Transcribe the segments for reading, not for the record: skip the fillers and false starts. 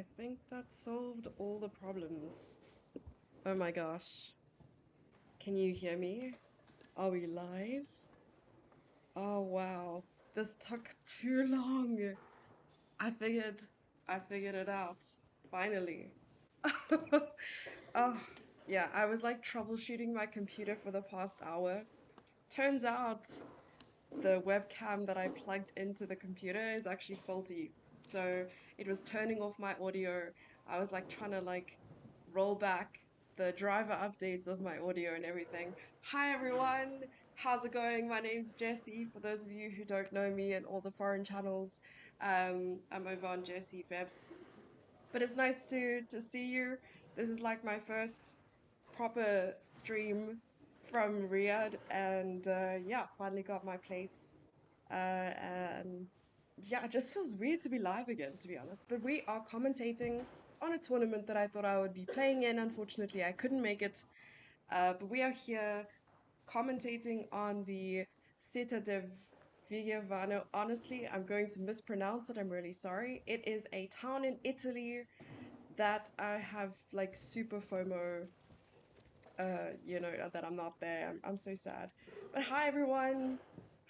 I think that solved all the problems. Oh my gosh. Can you hear me? Are we live? Oh wow. This took too long. I figured I figured it out. Finally. Oh, yeah, I was like troubleshooting my computer for the past hour. Turns out the webcam that I plugged into the computer is actually faulty. So it was turning off my audio. I was like trying to like roll back the driver updates of my audio and everything. Hi everyone, how's it going? My name's Jessie. For those of you who don't know me and all the foreign channels, I'm over on JesseFeb. But it's nice to see you. This is like my first proper stream from Riyadh, and yeah, finally got my place. And yeah, it just feels weird to be live again, to be honest. But we are commentating on a tournament that I thought I would be playing in. Unfortunately, I couldn't make it. But we are here commentating on the Città de Vigevano. Honestly, I'm going to mispronounce it. I'm really sorry. It is a town in Italy that I have like super FOMO, that I'm not there. I'm so sad. But hi everyone.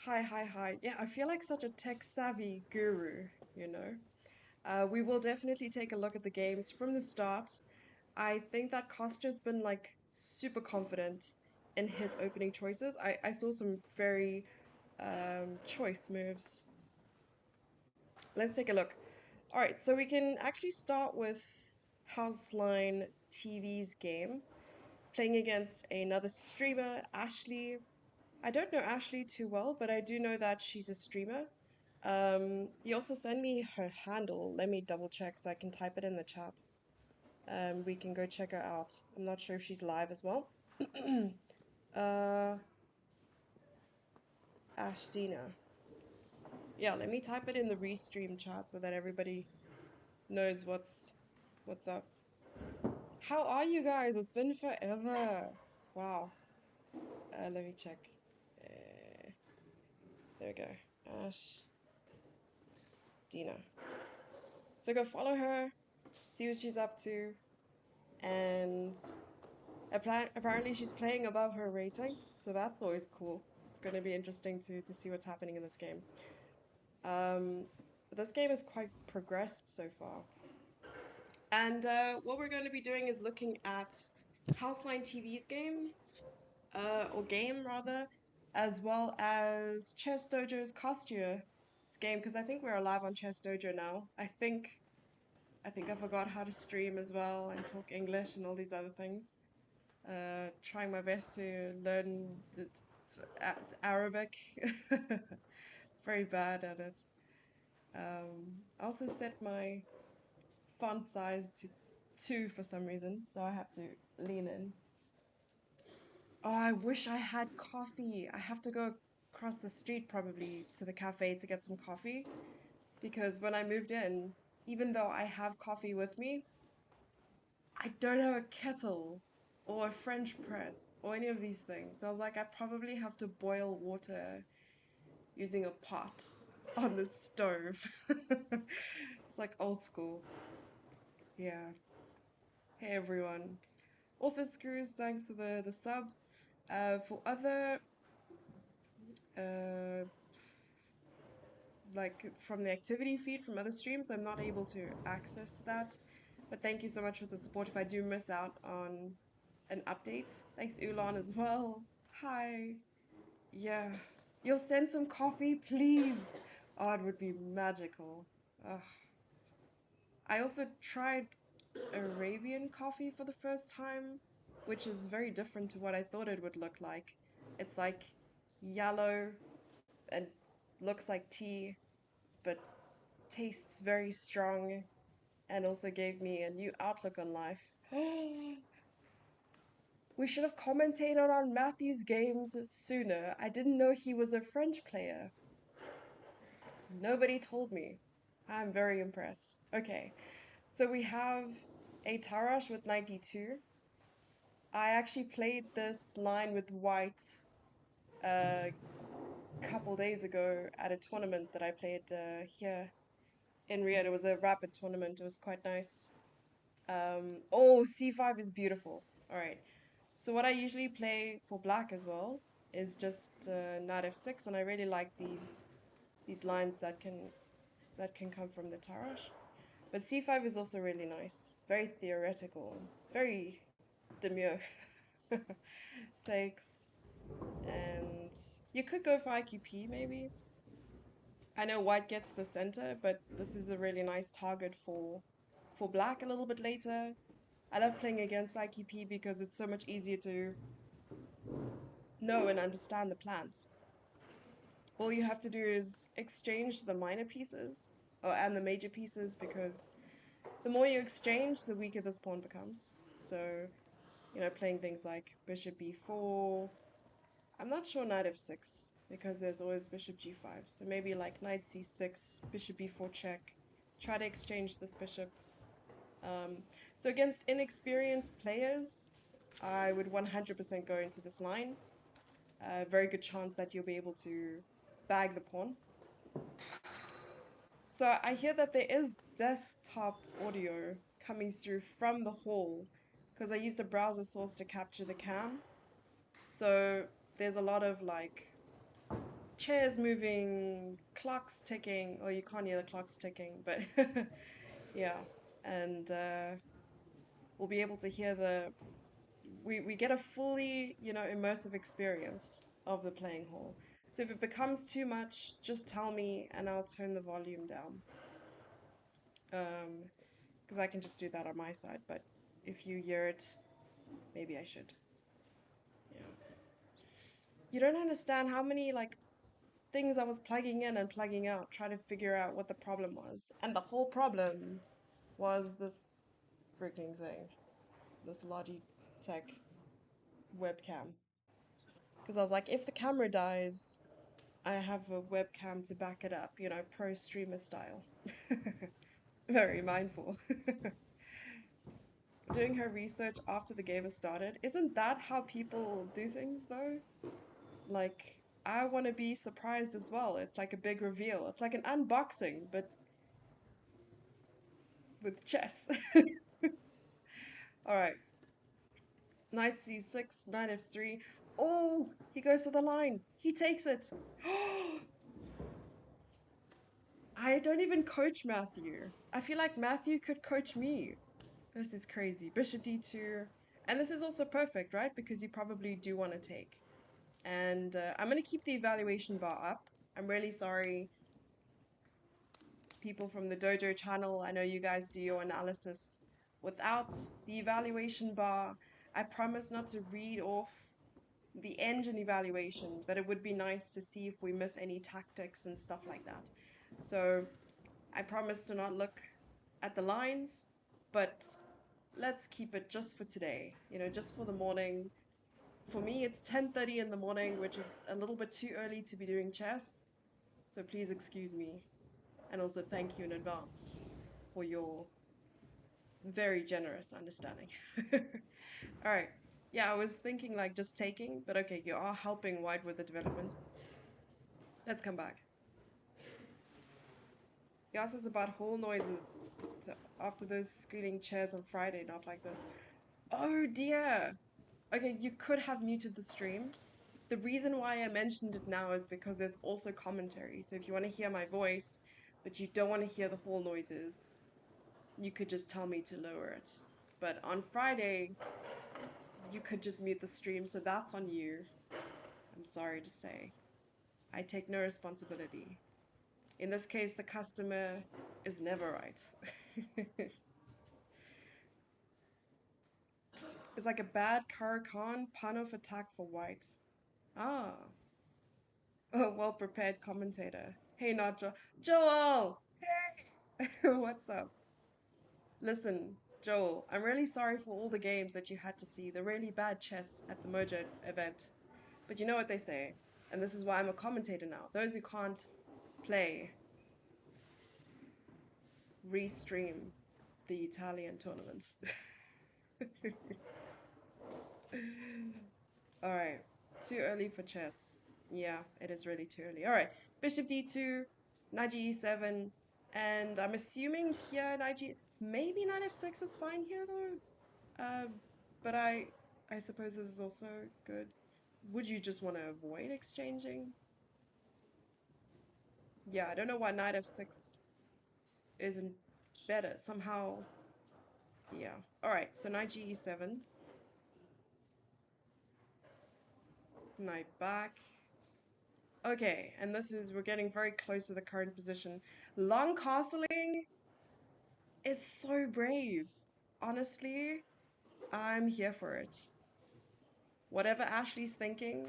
Hi. Yeah, I feel like such a tech savvy guru, you know. We will definitely take a look at the games from the start. I think that Kostya's been like super confident in his opening choices. I saw some very choice moves. Let's take a look. All right, so we can actually start with Houseline TV's game, playing against another streamer, Ashley. I don't know Ashley too well, but I do know that she's a streamer. He also sent me her handle. Let me double check so I can type it in the chat. We can go check her out. I'm not sure if she's live as well. uh, Ashdina. Yeah, let me type it in the restream chat so that everybody knows what's up. How are you guys? It's been forever. Wow. Let me check. Uh, there we go. Ash Dina. So go follow her, see what she's up to, and apparently she's playing above her rating, so that's always cool. It's going to be interesting to see what's happening in this game. But this game is quite progressed so far. And what we're going to be doing is looking at Houseline TV's games, or game rather, as well as Chess Dojo's Kostya's game, because I think we're live on Chess Dojo now. I think I forgot how to stream as well and talk English and all these other things. Trying my best to learn Arabic. Very bad at it. I also set my font size to 2 for some reason, so I have to lean in. Oh, I wish I had coffee. I have to go across the street probably to the cafe to get some coffee because when I moved in, even though I have coffee with me, I don't have a kettle or a French press or any of these things. So I was like, I probably have to boil water using a pot on the stove. It's like old school. Yeah. Hey everyone. Also, Screws, thanks for the sub. For other uh like from the activity feed from other streams, I'm not able to access that. But thank you so much for the support. If I do miss out on an update, thanks Ulan as well. Hi. Yeah. You'll send some coffee, please. Oh, it would be magical. Ugh. I also tried Arabian coffee for the first time, which is very different to what I thought it would look like. It's like yellow and looks like tea, but tastes very strong and also gave me a new outlook on life. We should have commentated on Matthew's games sooner. I didn't know he was a French player. Nobody told me. I'm very impressed. Okay, so we have a Tarash with 92. I actually played this line with white a couple days ago at a tournament that I played here in Rio. It was a rapid tournament. It was quite nice. Oh, c5 is beautiful. All right. So what I usually play for black as well is just knight f6, and I really like these lines that can come from the Tarrasch. But c5 is also really nice. Very theoretical. Very demure. Takes. And you could go for IQP maybe. I know white gets the center, but this is a really nice target for black a little bit later. I love playing against IQP because it's so much easier to know and understand the plans. All you have to do is exchange the minor pieces and the major pieces, because the more you exchange, the weaker this pawn becomes. So, you know, playing things like bishop b4. I'm not sure knight f6 because there's always bishop g5. So maybe like knight c6, bishop b4 check. Try to exchange this bishop. So against inexperienced players, I would 100% go into this line. Very good chance that you'll be able to bag the pawn. So I hear that there is desktop audio coming through from the hall because I used a browser source to capture the cam. So there's a lot of like chairs moving, clocks ticking. Oh, you can't hear the clocks ticking, but yeah. And we'll be able to hear we get a fully, you know, immersive experience of the playing hall. So if it becomes too much, just tell me and I'll turn the volume down. Because I can just do that on my side, but if you hear it, maybe I should. Yeah. You don't understand how many like things I was plugging in and plugging out, trying to figure out what the problem was. And the whole problem was this freaking thing, this Logitech webcam. Because I was like, if the camera dies, I have a webcam to back it up, you know, pro streamer style. Very mindful. Doing her research after the game has started. Isn't that how people do things though? Like, I want to be surprised as well. It's like a big reveal. It's like an unboxing, but with chess. All right. Knight c6, knight f3. Oh, he goes to the line. He takes it. I don't even coach Matthew. I feel like Matthew could coach me. This is crazy. Bishop d2. And this is also perfect, right? Because you probably do want to take. And I'm going to keep the evaluation bar up. I'm really sorry, people from the Dojo channel. I know you guys do your analysis without the evaluation bar. I promise not to read off the engine evaluation, but it would be nice to see if we miss any tactics and stuff like that. So I promise to not look at the lines, but let's keep it just for today, you know, just for the morning. For me, it's 10:30 in the morning, which is a little bit too early to be doing chess. So please excuse me. And also thank you in advance for your very generous understanding. All right. Yeah, I was thinking like just taking, but okay, you are helping white with the development. Let's come back. He asks us about hall noises after those squealing chairs on Friday, not like this. Oh dear. Okay, you could have muted the stream. The reason why I mentioned it now is because there's also commentary. So if you want to hear my voice, but you don't want to hear the hall noises, you could just tell me to lower it. But on Friday, you could just mute the stream, so that's on you. I'm sorry to say. I take no responsibility. In this case, the customer is never right. It's like a bad Karakan pun-off attack for white. Ah. Oh, well-prepared commentator. Hey, not Joel! Hey! What's up? Listen, Joel, I'm really sorry for all the games that you had to see, the really bad chess at the Mojo event. But you know what they say, and this is why I'm a commentator now. Those who can't play, restream the Italian tournament. All right, too early for chess. Yeah, it is really too early. All right, bishop d2, knight e7, And I'm assuming here knight g, maybe knight f6 is fine here though. But I suppose this is also good. Would you just want to avoid exchanging? Yeah, I don't know why knight f6 isn't better. Somehow, yeah. Alright, so knight g e7. Knight back. Okay, and this is, we're getting very close to the current position. Long castling is so brave. Honestly, I'm here for it. Whatever Ashley's thinking,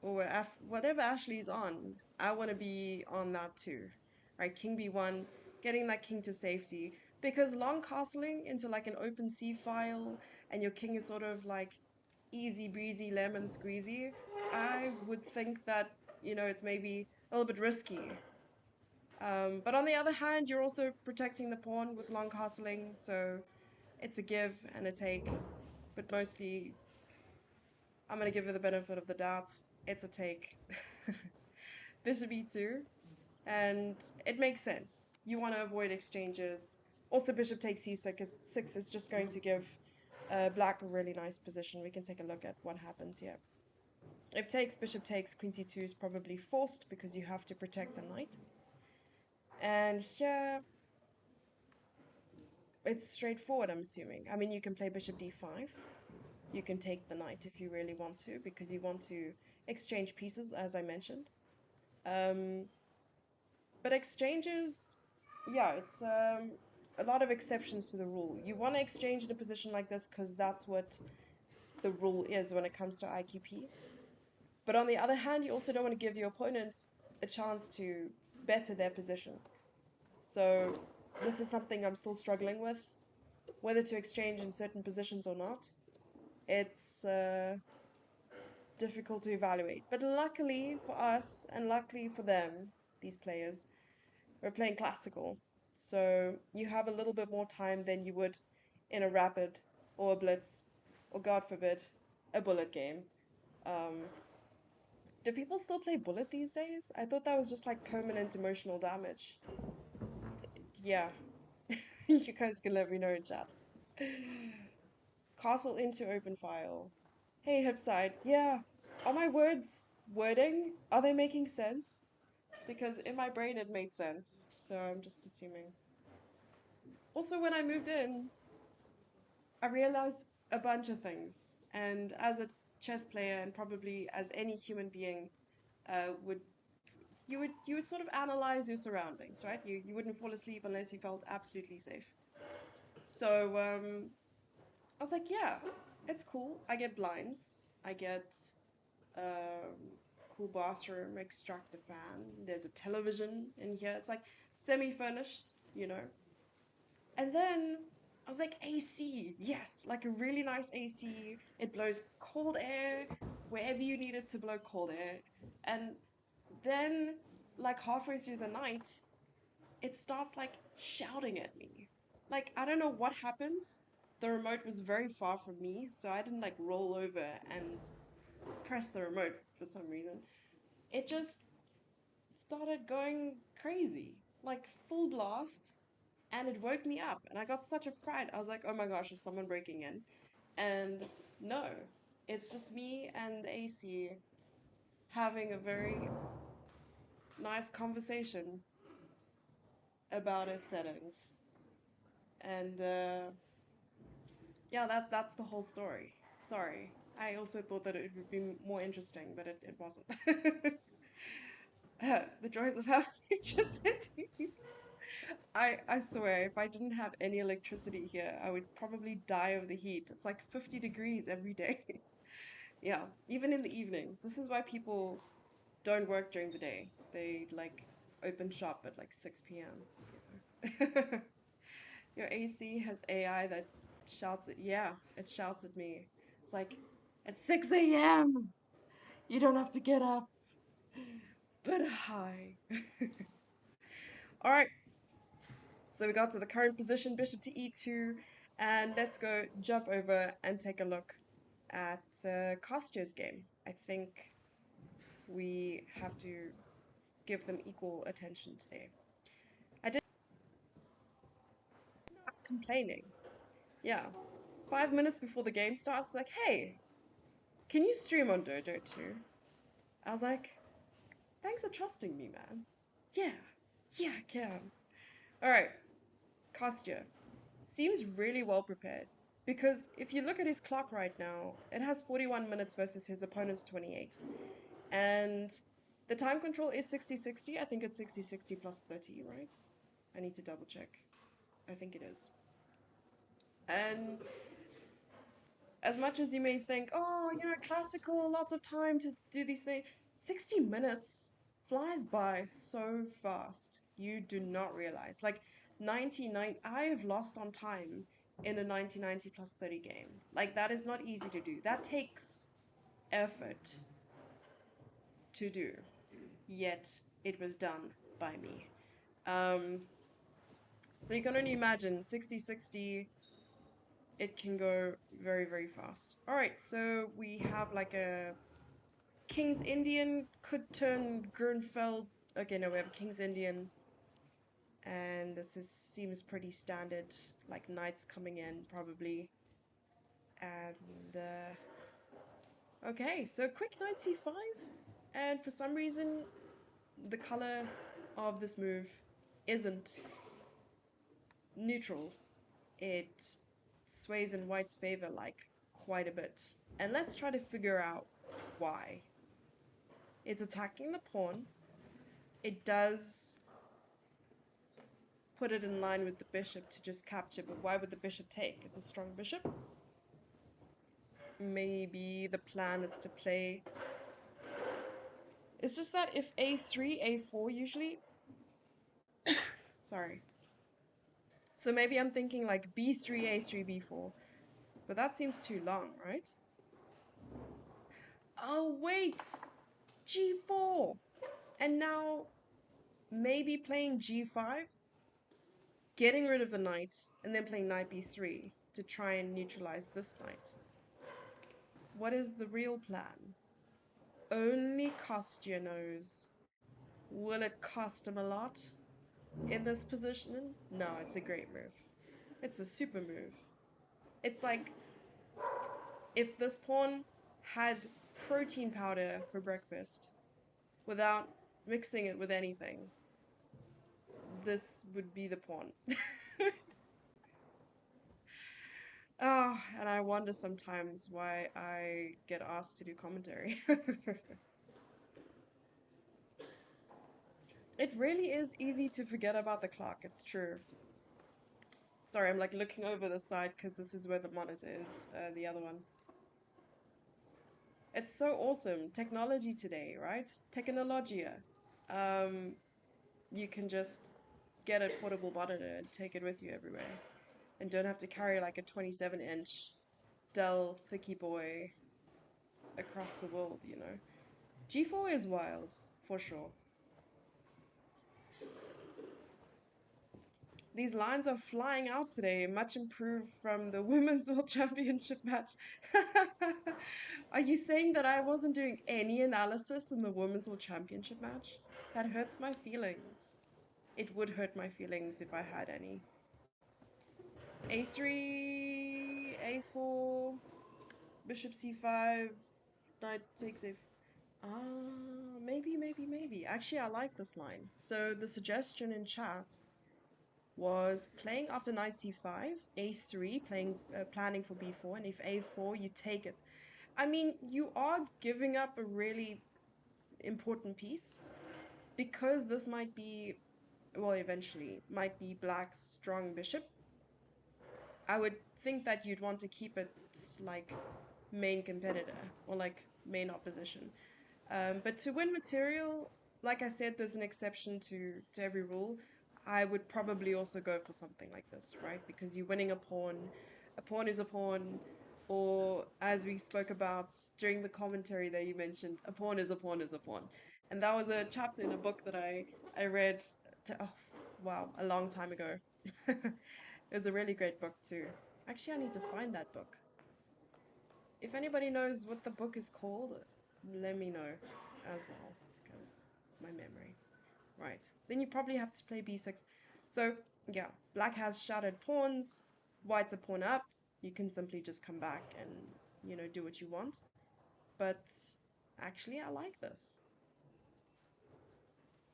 or whatever Ashley's on, I want to be on that too. Right, king b1, getting that king to safety. Because long castling into like an open c file, and your king is sort of like easy breezy lemon squeezy, I would think that, you know, it's maybe a little bit risky. But on the other hand, you're also protecting the pawn with long castling, so it's a give and a take. But mostly, I'm going to give it the benefit of the doubt. It's a take. Bishop e2, and it makes sense. You want to avoid exchanges. Also, bishop takes c6 is just going to give black a really nice position. We can take a look at what happens here. If takes, bishop takes, queen c2 is probably forced because you have to protect the knight. And here, it's straightforward, I'm assuming. I mean, you can play bishop d5. You can take the knight if you really want to, because you want to exchange pieces, as I mentioned. But exchanges, yeah, it's a lot of exceptions to the rule. You want to exchange in a position like this because that's what the rule is when it comes to IQP. But on the other hand, you also don't want to give your opponent a chance to better their position. So this is something I'm still struggling with, whether to exchange in certain positions or not. It's difficult to evaluate. But luckily for us, and luckily for them, these players, we're playing classical. So you have a little bit more time than you would in a rapid or a blitz, or God forbid, a bullet game. Do people still play bullet these days? I thought that was just like permanent emotional damage. Yeah. You guys can let me know in chat. Castle into open file. Hey, Hipside. Yeah. Are my words wording? Are they making sense? Because in my brain it made sense. So I'm just assuming. Also, when I moved in, I realized a bunch of things. And as a chess player, and probably as any human being, would you would sort of analyze your surroundings, right? You wouldn't fall asleep unless you felt absolutely safe. So I was like, yeah, it's cool. I get blinds. I get cool bathroom, extract a fan. There's a television in here. It's like semi-furnished, you know. And then I was like, AC, yes, like a really nice AC. It blows cold air wherever you need it to blow cold air. And then, like halfway through the night, it starts like shouting at me. Like, I don't know what happens. The remote was very far from me, so I didn't like roll over and press the remote for some reason. It just started going crazy, like full blast, and it woke me up. And I got such a fright. I was like, oh my gosh, is someone breaking in? And no, it's just me and the AC having a very nice conversation about its settings. And yeah, that's the whole story. Sorry. I also thought that it would be more interesting, but it wasn't. The joys of having just I swear, if I didn't have any electricity here, I would probably die of the heat. It's like 50 degrees every day. Yeah, even in the evenings. This is why people don't work during the day. They like open shop at like 6 p.m. Your AC has AI that shouts at, yeah, it shouts at me. It's like, at 6 a.m. You don't have to get up. But hi. All right. So we got to the current position, bishop to e2, and let's go jump over and take a look at Kostya's game. I think we have to give them equal attention today. complaining. Yeah. 5 minutes before the game starts, it's like, hey, can you stream on Dojo too? I was like, thanks for trusting me, man. Yeah, yeah, I can. Alright, Kostya. Seems really well prepared. Because if you look at his clock right now, it has 41 minutes versus his opponent's 28. And the time control is 60-60. I think it's 60-60 plus 30, right? I need to double check. I think it is. And as much as you may think, oh, you know, classical, lots of time to do these things, 60 minutes flies by so fast. You do not realize. Like, 99, I have lost on time in a 90-90 plus 30 game. Like, that is not easy to do. That takes effort to do. Yet, it was done by me. So you can only imagine 60-60, it can go very, very fast. Alright, so we have like a King's Indian could turn Grunfeld. Okay, no, we have King's Indian. And this seems pretty standard, like knights coming in probably. And okay, so quick knight c5. And for some reason, the color of this move isn't neutral. It sways in white's favor like quite a bit. And let's try to figure out why. It's attacking the pawn. It does put it in line with the bishop to just capture, but why would the bishop take? It's a strong bishop. Maybe the plan is to play... It's just that if a3, a4 usually... Sorry. So maybe I'm thinking like b3, a3, b4. But that seems too long, right? Oh, wait! g4! And now, maybe playing g5? Getting rid of the knight, and then playing knight b3 to try and neutralize this knight. What is the real plan? Only Kostya knows. Will it cost him a lot in this position? No, it's a great move. It's a super move. It's like if this pawn had protein powder for breakfast without mixing it with anything, this would be the pawn. Oh, and I wonder sometimes why I get asked to do commentary. It really is easy to forget about the clock, it's true. Sorry, I'm like looking over the side because this is where the monitor is, the other one. It's so awesome. Technology today, right? Technologia. You can just get a portable monitor and take it with you everywhere. And don't have to carry like a 27-inch Dell Thicky Boy across the world, you know. G4 is wild, for sure. These lines are flying out today, much improved from the Women's World Championship match. Are you saying that I wasn't doing any analysis in the Women's World Championship match? That hurts my feelings. It would hurt my feelings if I had any. A3, A4, Bishop C5, Knight takes A... maybe. Actually, I like this line. So the suggestion in chat was playing after knight c5, a3, planning for b4, and if a4, you take it. I mean, you are giving up a really important piece, because this might be, well, eventually, might be black's strong bishop. I would think that you'd want to keep it like main competitor, or like main opposition. But to win material, like I said, there's an exception to every rule. I would probably also go for something like this, right? Because you're winning a pawn is a pawn, or as we spoke about during the commentary that you mentioned, a pawn is a pawn is a pawn. And that was a chapter in a book that I read, a long time ago. It was a really great book too. Actually, I need to find that book. If anybody knows what the book is called, let me know as well, because my memory. Right, then you probably have to play b6. So yeah, black has shattered pawns, white's a pawn up. You can simply just come back and, do what you want. But actually, I like this.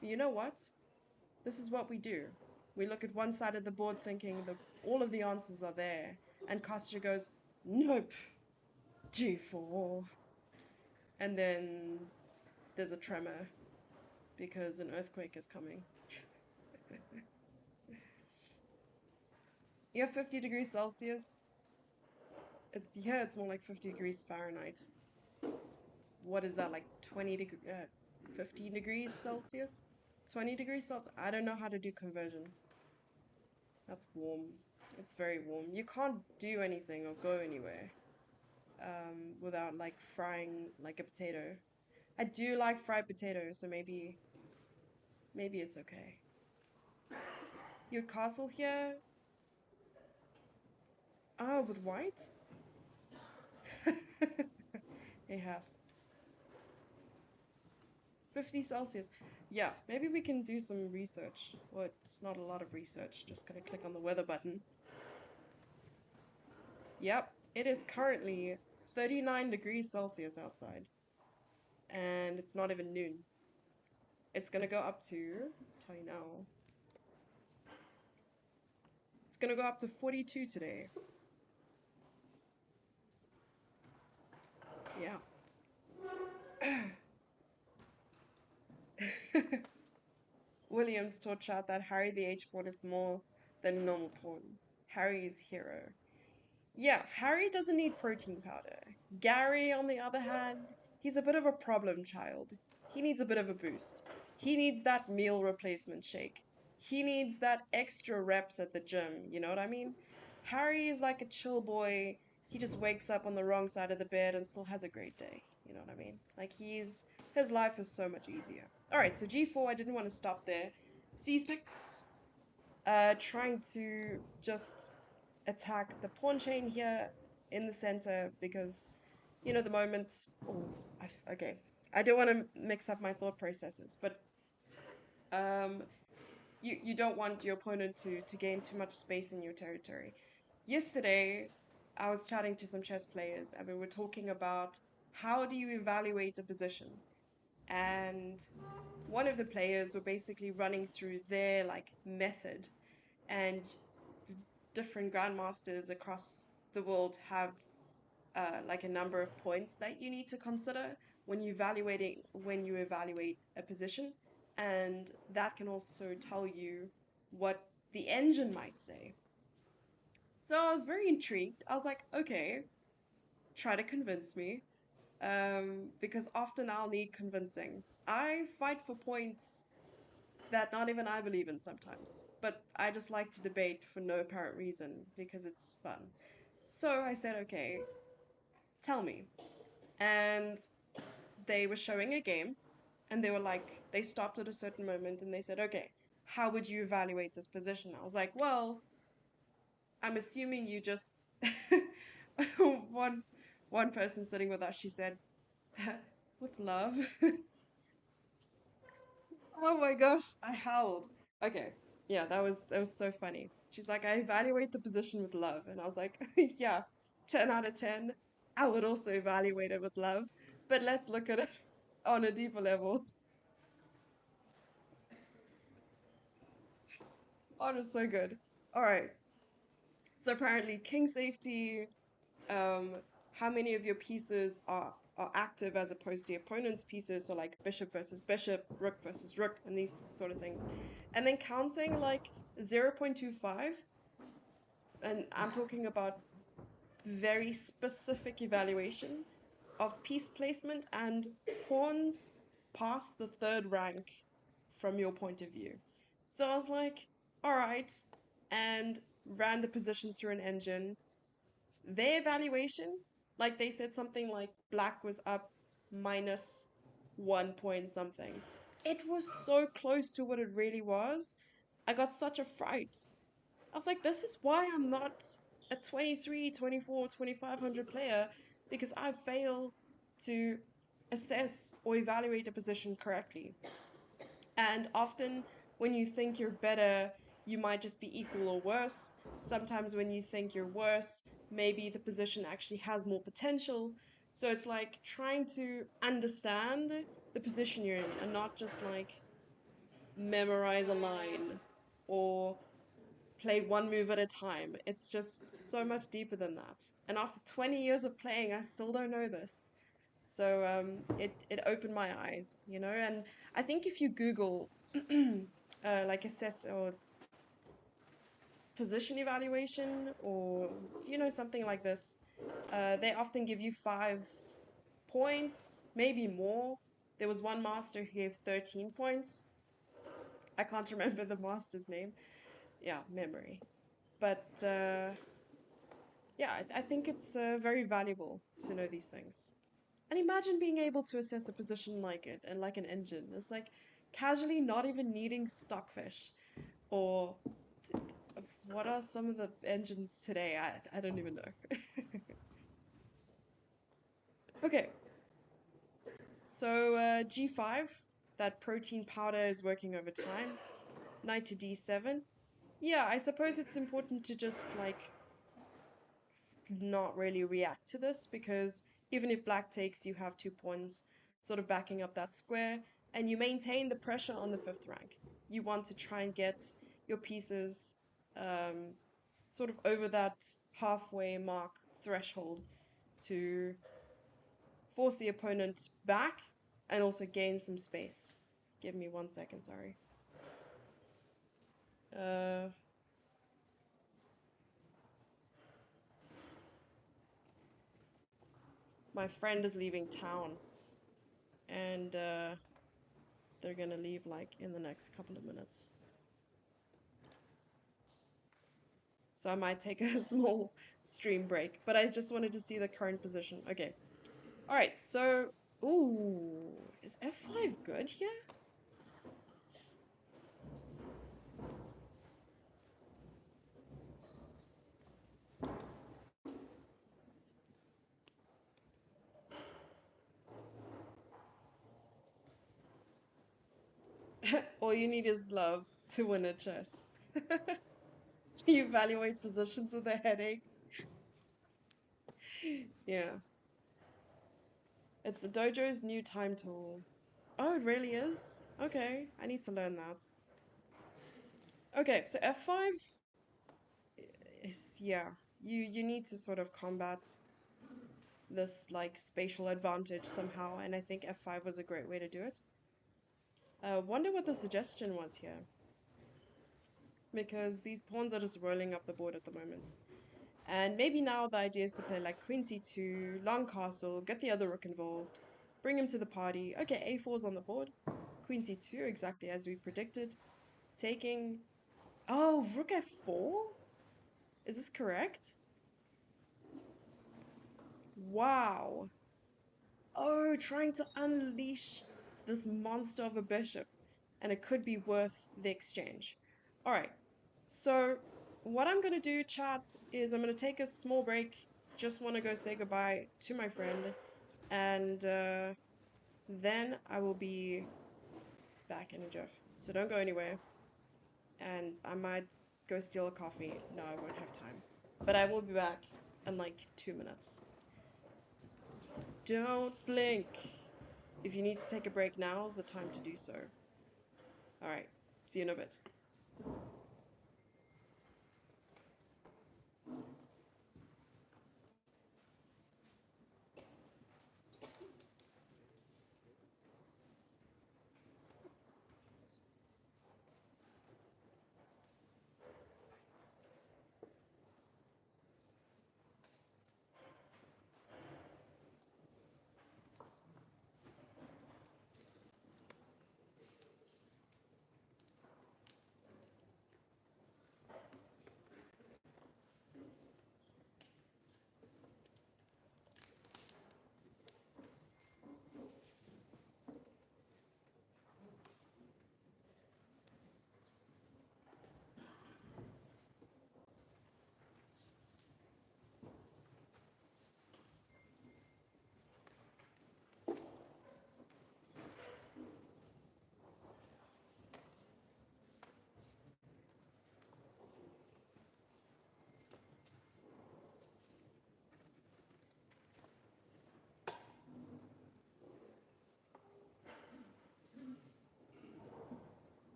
You know what? This is what we do. We look at one side of the board thinking that all of the answers are there, and Kostya goes, nope, G4. And then there's a tremor because an earthquake is coming. You have 50 degrees Celsius. Yeah, it's more like 50 degrees Fahrenheit. What is that, like 50 degrees Celsius? 20 degrees Celsius? I don't know how to do conversion. That's warm. It's very warm. You can't do anything or go anywhere without like frying like a potato. I do like fried potatoes, so maybe it's okay. Your castle here? Oh, with white? It has 50 Celsius. Yeah, maybe we can do some research. Well, it's not a lot of research, just gonna click on the weather button. Yep, it is currently 39 degrees Celsius outside. And it's not even noon. It's gonna go up to, I'll tell you now. It's gonna go up to 42 today. Yeah. Williams taught chat that Harry the H pawn is more than a normal pawn. Harry is hero. Yeah, Harry doesn't need protein powder. Gary, on the other hand, he's a bit of a problem child. He needs a bit of a boost. He needs that meal replacement shake. He needs that extra reps at the gym, you know what I mean? Harry is like a chill boy. He just wakes up on the wrong side of the bed and still has a great day. You know what I mean? Like his life is so much easier. All right, so G4, I didn't want to stop there. C6, trying to just attack the pawn chain here in the center because, the moment. Oh, okay. I don't want to mix up my thought processes, but um, you don't want your opponent to gain too much space in your territory. Yesterday, I was chatting to some chess players and we were talking about how do you evaluate a position, and one of the players were basically running through their like method, and different grandmasters across the world have like a number of points that you need to consider when you evaluate a position, and that can also tell you what the engine might say. So I was very intrigued. I was like, okay, try to convince me, because often I'll need convincing. I fight for points that not even I believe in sometimes, but I just like to debate for no apparent reason because it's fun. So I said, okay, tell me. And they were showing a game, and they were like, they stopped at a certain moment and they said, okay, how would you evaluate this position? I was like, well, I'm assuming you just one one person sitting with us, she said, with love. Oh my gosh, I howled. Okay. Yeah, that was so funny. She's like, I evaluate the position with love. And I was like, yeah, 10 out of 10. I would also evaluate it with love. But let's look at it on a deeper level. Oh, it's so good. All right. So apparently king safety, um, how many of your pieces are active as opposed to the opponent's pieces, so like bishop versus bishop, rook versus rook, and these sort of things. And then counting like 0.25, and I'm talking about very specific evaluation of piece placement and pawns past the third rank from your point of view. So I was like, all right, and ran the position through an engine. Their evaluation, like they said something like black was up minus 1 point something. It was so close to what it really was. I got such a fright. I was like, this is why I'm not a 23, 24, 2500 player, because I fail to assess or evaluate a position correctly. And often when you think you're better, you might just be equal or worse. Sometimes when you think you're worse, maybe the position actually has more potential. So it's like trying to understand the position you're in and not just like memorize a line or play one move at a time. It's just so much deeper than that. And after 20 years of playing, I still don't know this. So it opened my eyes, you know. And I think if you Google like assess or position evaluation or something like this, they often give you 5 points, maybe more. There was one master who gave 13 points. I can't remember the master's name. Yeah, memory. But yeah, I think it's very valuable to know these things. And imagine being able to assess a position like it and like an engine. It's like casually not even needing stockfish or what are some of the engines today? I don't even know. Okay, so G5, that protein powder is working over time. Knight to D7. Yeah, I suppose it's important to just like not really react to this because even if black takes, you have 2 pawns sort of backing up that square and you maintain the pressure on the 5th rank. You want to try and get your pieces sort of over that halfway mark threshold to force the opponent back and also gain some space. Give me 1 second, sorry. My friend is leaving town and they're gonna leave like in the next couple of minutes. So I might take a small stream break, but I just wanted to see the current position. Okay. All right, so, ooh, is F5 good here? All you need is love to win at chess. You evaluate positions with a headache. Yeah. It's the dojo's new time tool. Oh, it really is? Okay, I need to learn that. Okay, so F5 is, yeah, you need to sort of combat this like spatial advantage somehow, and I think F5 was a great way to do it. Wonder what the suggestion was here. Because these pawns are just rolling up the board at the moment. And maybe now the idea is to play like Queen C2, long castle, get the other rook involved, bring him to the party. Okay, A4's on the board. Queen C2, exactly as we predicted. Taking... Oh, rook F4? Is this correct? Wow. Oh, trying to unleash this monster of a bishop. And it could be worth the exchange. Alright, so what I'm going to do, chat, is I'm going to take a small break. Just want to go say goodbye to my friend. And then I will be back in a jiff. So don't go anywhere. And I might go steal a coffee. No, I won't have time. But I will be back in like 2 minutes. Don't blink. If you need to take a break, now is the time to do so. Alright, see you in a bit.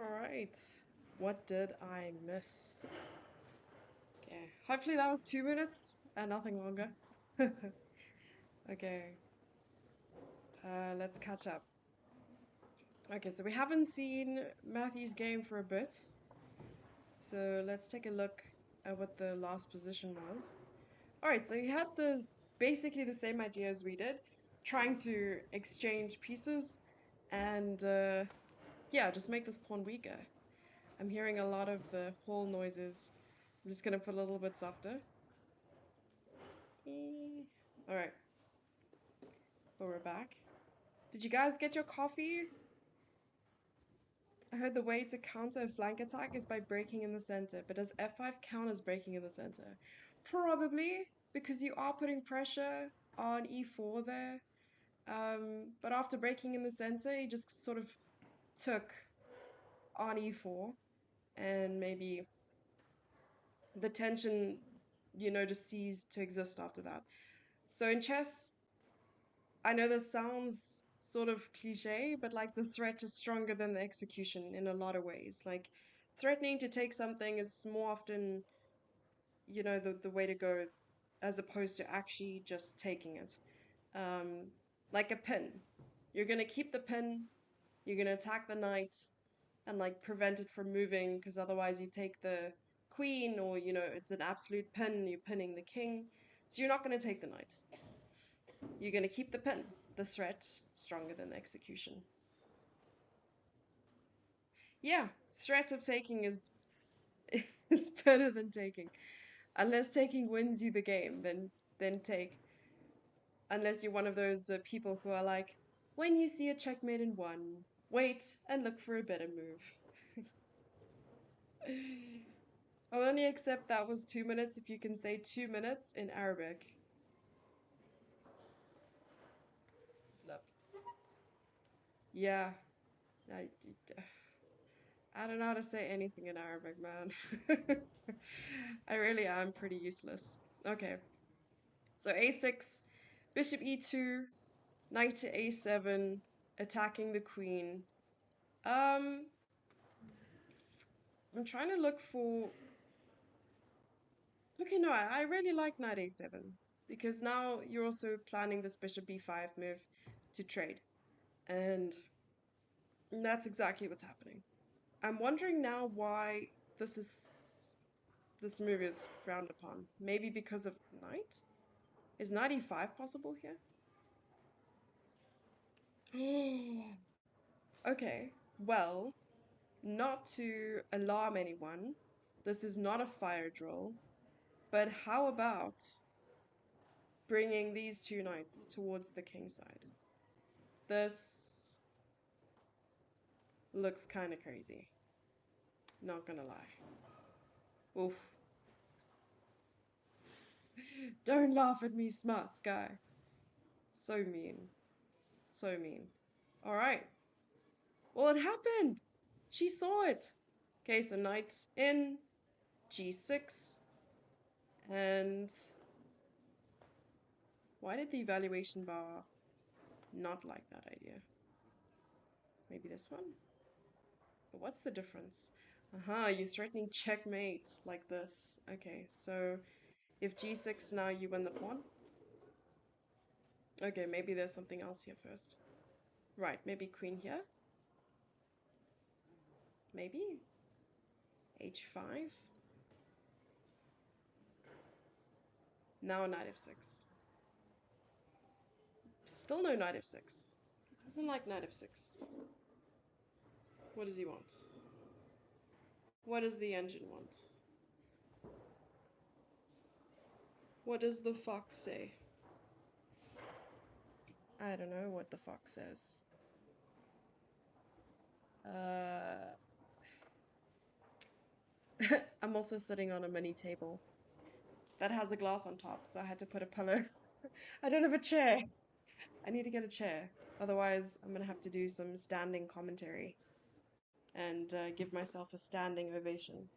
Alright. What did I miss? Okay. Hopefully that was 2 minutes and nothing longer. Okay. Let's catch up. Okay, so we haven't seen Matthew's game for a bit. So let's take a look at what the last position was. Alright, so he had basically the same idea as we did, trying to exchange pieces and yeah, just make this pawn weaker. I'm hearing a lot of the hall noises. I'm just gonna put a little bit softer. Alright, but we're back. Did you guys get your coffee? I heard the way to counter a flank attack is by breaking in the center, but does f5 count as breaking in the center? Probably, because you are putting pressure on e4 there. But after breaking in the center, he just sort of took on e4 and maybe the tension, just ceased to exist after that. So in chess, I know this sounds sort of cliche, but like the threat is stronger than the execution in a lot of ways. Like threatening to take something is more often, the way to go as opposed to actually just taking it. Like a pin. You're going to keep the pin, you're going to attack the knight and like prevent it from moving because otherwise you take the queen or, it's an absolute pin, you're pinning the king. So you're not going to take the knight. You're going to keep the pin. The threat stronger than the execution. Yeah, threat of taking is better than taking. Unless taking wins you the game, then take. Unless you're one of those people who are like, when you see a checkmate in one, wait and look for a better move. I'll only accept that was 2 minutes if you can say 2 minutes in Arabic. Flip. Yeah. I don't know how to say anything in Arabic, man. I really am pretty useless. Okay. So a6, bishop e2, knight to a7, attacking the queen. I'm trying to look for... Okay, no, I really like knight a7 because now you're also planning this bishop b5 move to trade. And that's exactly what's happening. I'm wondering now why this move is frowned upon. Maybe because of knight? Is knight e5 possible here? Okay, well, not to alarm anyone, this is not a fire drill, but how about bringing these two knights towards the king side? This looks kind of crazy. Not gonna lie. Oof. Don't laugh at me, smart guy. So mean. So mean. Alright. Well, it happened! She saw it! Okay, so knight in, g6, and... Why did the evaluation bar not like that idea? Maybe this one? But what's the difference? Aha, you're threatening checkmate like this. Okay, so if g6 now you win the pawn. Okay, maybe there's something else here first. Right, maybe queen here. Maybe h5. Now knight f6. Still no knight f6. Doesn't like knight f6. What does he want? What does the engine want? What does the fox say? I don't know what the fox says. I'm also sitting on a mini table that has a glass on top, so I had to put a pillow. I don't have a chair. I need to get a chair. Otherwise, I'm gonna have to do some standing commentary and give myself a standing ovation.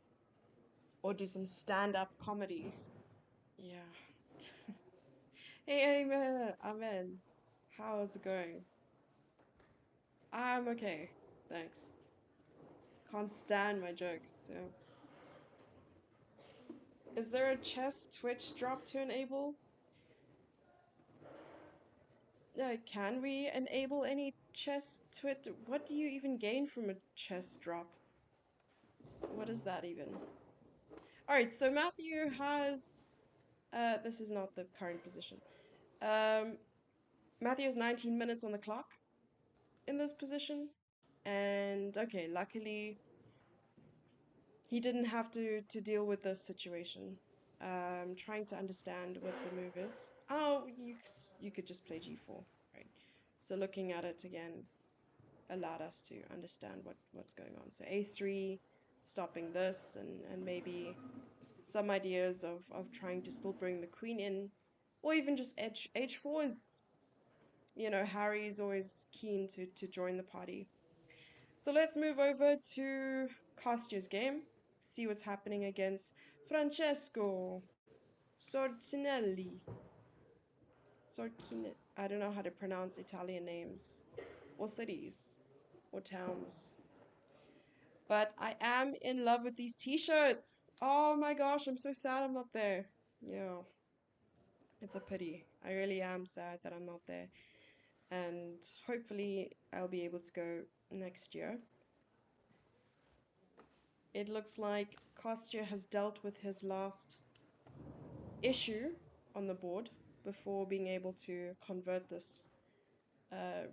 Or do some stand-up comedy. Yeah. Hey, Amen. How's it going? I'm okay. Thanks. Can't stand my jokes. So. Is there a chess Twitch drop to enable? Can we enable any chess Twitch? What do you even gain from a chess drop? What is that even? Alright, so Matthew has... this is not the current position. Matthew has 19 minutes on the clock in this position. And, okay, luckily, he didn't have to deal with this situation. Trying to understand what the move is. Oh, you could just play g4, right? So looking at it again allowed us to understand what's going on. So a3, stopping this, and maybe some ideas of trying to still bring the queen in, or even just h4 is, you know, Harry's always keen to join the party. So let's move over to Kostya's game, see what's happening against Francesco Sorcinelli. I don't know how to pronounce Italian names, or cities, or towns. But I am in love with these t-shirts. Oh my gosh, I'm so sad I'm not there. Yeah. It's a pity. I really am sad that I'm not there. And hopefully I'll be able to go next year. It looks like Kostya has dealt with his last issue on the board before being able to convert this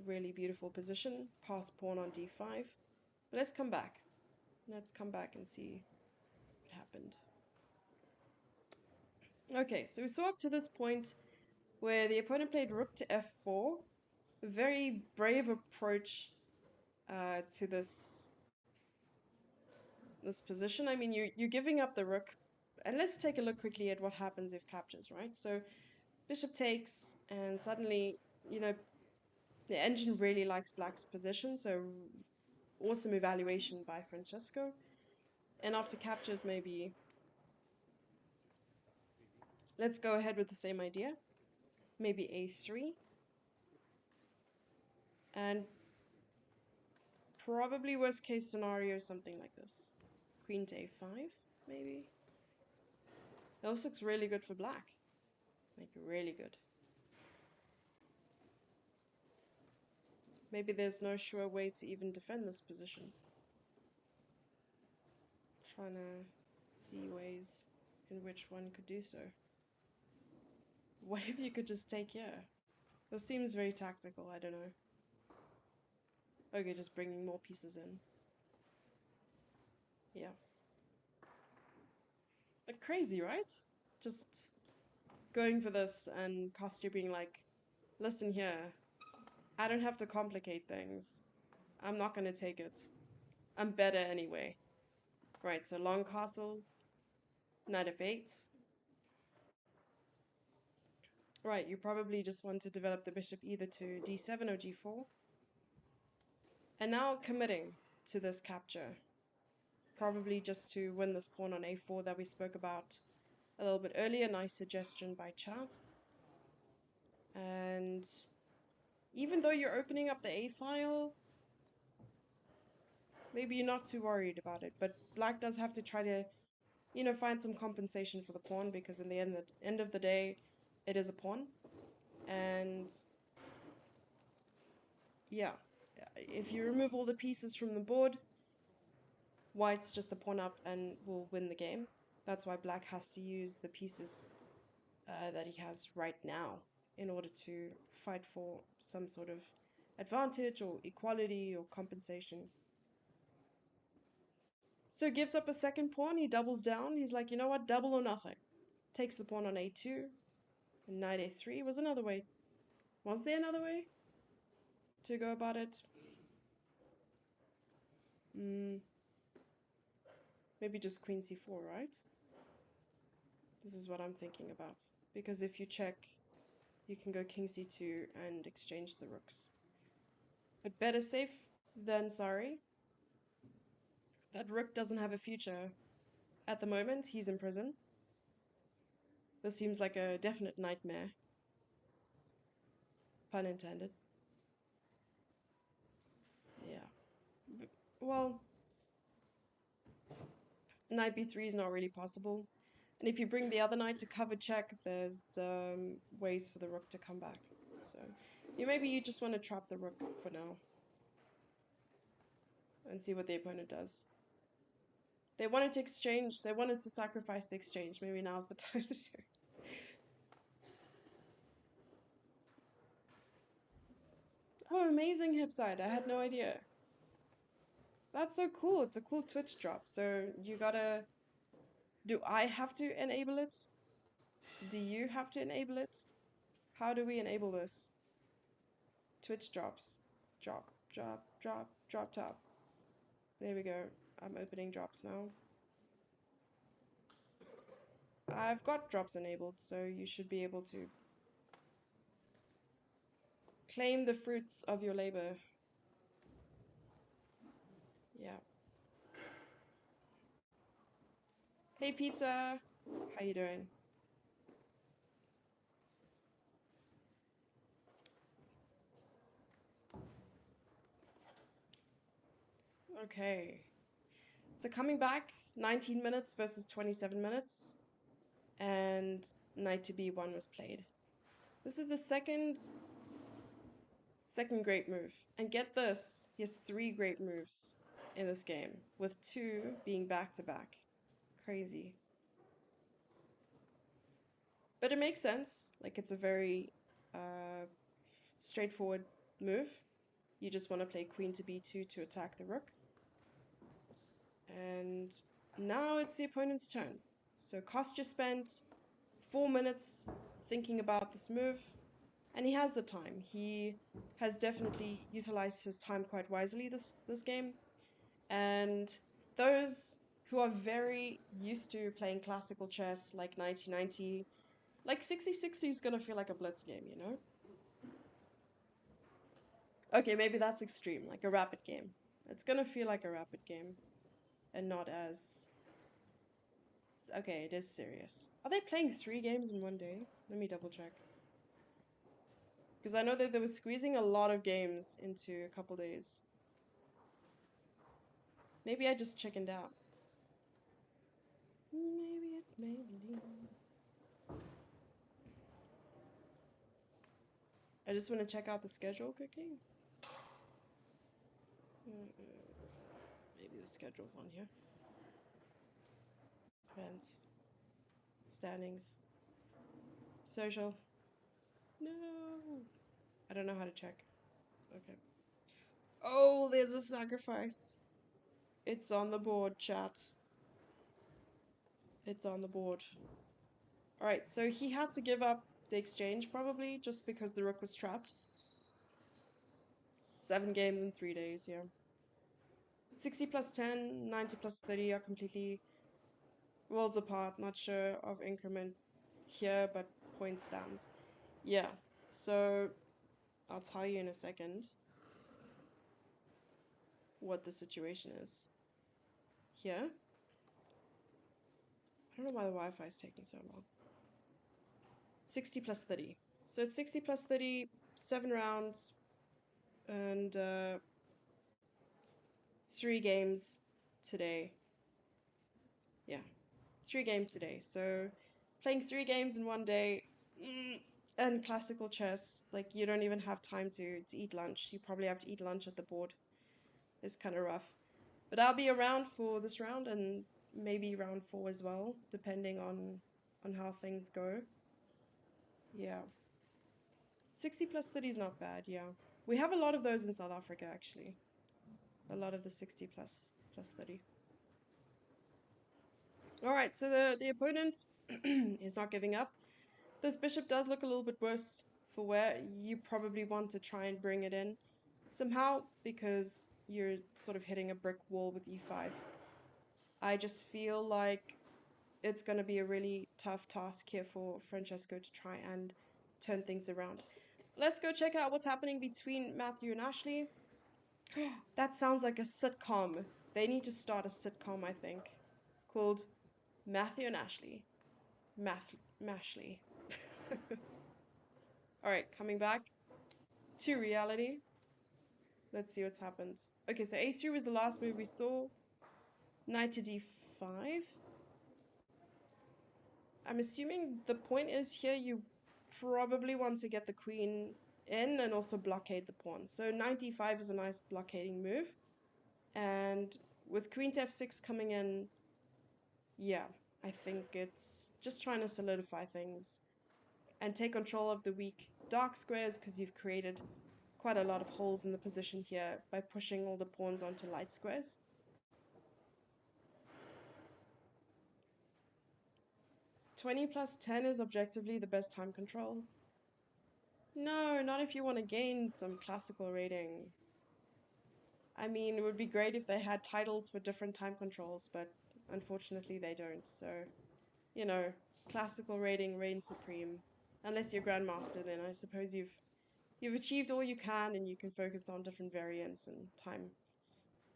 really beautiful position, pass pawn on d5. But let's come back. Let's come back and see what happened. Okay, so we saw up to this point where the opponent played rook to f4. A very brave approach to this position. I mean, you're giving up the rook. And let's take a look quickly at what happens if captures, right? So bishop takes, and suddenly, you know, the engine really likes black's position, so awesome evaluation by Francesco. And after captures, maybe let's go ahead with the same idea. Maybe a3. And probably worst case scenario, something like this. Queen to a5, maybe. Now, this looks really good for black. Like, really good. Maybe there's no sure way to even defend this position. Trying to see ways in which one could do so. What if you could just take here? This seems very tactical, I don't know. Okay, just bringing more pieces in. Yeah. But crazy, right? Just going for this and Kostya being like, listen here, I don't have to complicate things. I'm not gonna take it. I'm better anyway. Right, so long castles, knight f8. Right, you probably just want to develop the bishop either to d7 or g4. And now committing to this capture. Probably just to win this pawn on a4 that we spoke about a little bit earlier. Nice suggestion by chat. And even though you're opening up the a file, maybe you're not too worried about it. But black does have to try to, you know, find some compensation for the pawn, because in the end of the day, it is a pawn. And yeah, if you remove all the pieces from the board, white's just a pawn up and will win the game. That's why black has to use the pieces that he has right now in order to fight for some sort of advantage or equality or compensation. So gives up a second pawn, he doubles down. He's like, you know what, double or nothing. Takes the pawn on a2, and knight a3 was another way. Was there another way to go about it? Maybe just queen c4, right? This is what I'm thinking about. Because if you check, you can go king c2 and exchange the rooks. But better safe than sorry. That rook doesn't have a future. At the moment, he's in prison. This seems like a definite nightmare. Pun intended. Yeah. Well, Knight b3 is not really possible. And if you bring the other knight to cover check, there's ways for the rook to come back. So maybe you just want to trap the rook for now and see what the opponent does. They wanted to exchange. They wanted to sacrifice the exchange. Maybe now's the time to. Oh, amazing hip side. I had no idea. That's so cool. It's a cool Twitch drop. So you gotta... Do I have to enable it? Do you have to enable it? How do we enable this? Twitch drops. Drop, drop, drop, drop top. There we go. I'm opening drops now. I've got drops enabled, so you should be able to claim the fruits of your labor. Yeah. Hey pizza, how you doing? Okay. So coming back, 19 minutes versus 27 minutes, and knight to b1 was played. This is the second great move. And get this, he has 3 great moves in this game, with 2 being back-to-back. Crazy. But it makes sense. Like, it's a very straightforward move. You just want to play queen to b2 to attack the rook. And now it's the opponent's turn. So Kostya spent 4 minutes thinking about this move, and he has the time. He has definitely utilized his time quite wisely this game. And those who are very used to playing classical chess, like 1990, like 60-60 is gonna feel like a blitz game, you know? Okay, maybe that's extreme, like a rapid game. It's gonna feel like a rapid game, and not as... Okay, it is serious. Are they playing 3 games in one day? Let me double check. Because I know that they were squeezing a lot of games into a couple days. Maybe I just chickened out. Maybe it's Maybelline. I just want to check out the schedule quickly. Maybe the schedule's on here. Events. Standings. Social. No. I don't know how to check. Okay. Oh, there's a sacrifice. It's on the board, chat. It's on the board. Alright, so he had to give up the exchange probably just because the rook was trapped. 7 games in 3 days, yeah. 60 plus 10, 90 plus 30 are completely worlds apart. Not sure of increment here, but point stands. Yeah, so I'll tell you in a second what the situation is. Here. I don't know why the Wi-Fi is taking so long. 60 plus 30. So it's 60 plus 30, 7 rounds, and 3 games today. Yeah, 3 games today. So playing 3 games in one day, and classical chess, like you don't even have time to eat lunch. You probably have to eat lunch at the board. It's kind of rough. But I'll be around for this round and maybe round 4 as well, depending on how things go. Yeah. 60 plus 30 is not bad, yeah. We have a lot of those in South Africa, actually. A lot of the 60 plus 30. Alright, so the opponent is not giving up. This bishop does look a little bit worse for where you probably want to try and bring it in somehow, because you're sort of hitting a brick wall with e5. I just feel like it's going to be a really tough task here for Francesco to try and turn things around. Let's go check out what's happening between Matthew and Ashley. That sounds like a sitcom. They need to start a sitcom, I think, called Matthew and Ashley. Mashley. Alright, coming back to reality. Let's see what's happened. Okay, so a3 was the last move we saw. Knight to 5. I'm assuming the point is here you probably want to get the queen in and also blockade the pawn. So knight d5 is a nice blockading move. And with queen to f6 coming in, yeah, I think it's just trying to solidify things and take control of the weak dark squares because you've created quite a lot of holes in the position here by pushing all the pawns onto light squares. +20 +10 is objectively the best time control. No, not if you want to gain some classical rating. I mean, it would be great if they had titles for different time controls, but unfortunately they don't. So, you know, classical rating reigns supreme. Unless you're Grandmaster, then I suppose you've achieved all you can and you can focus on different variants and time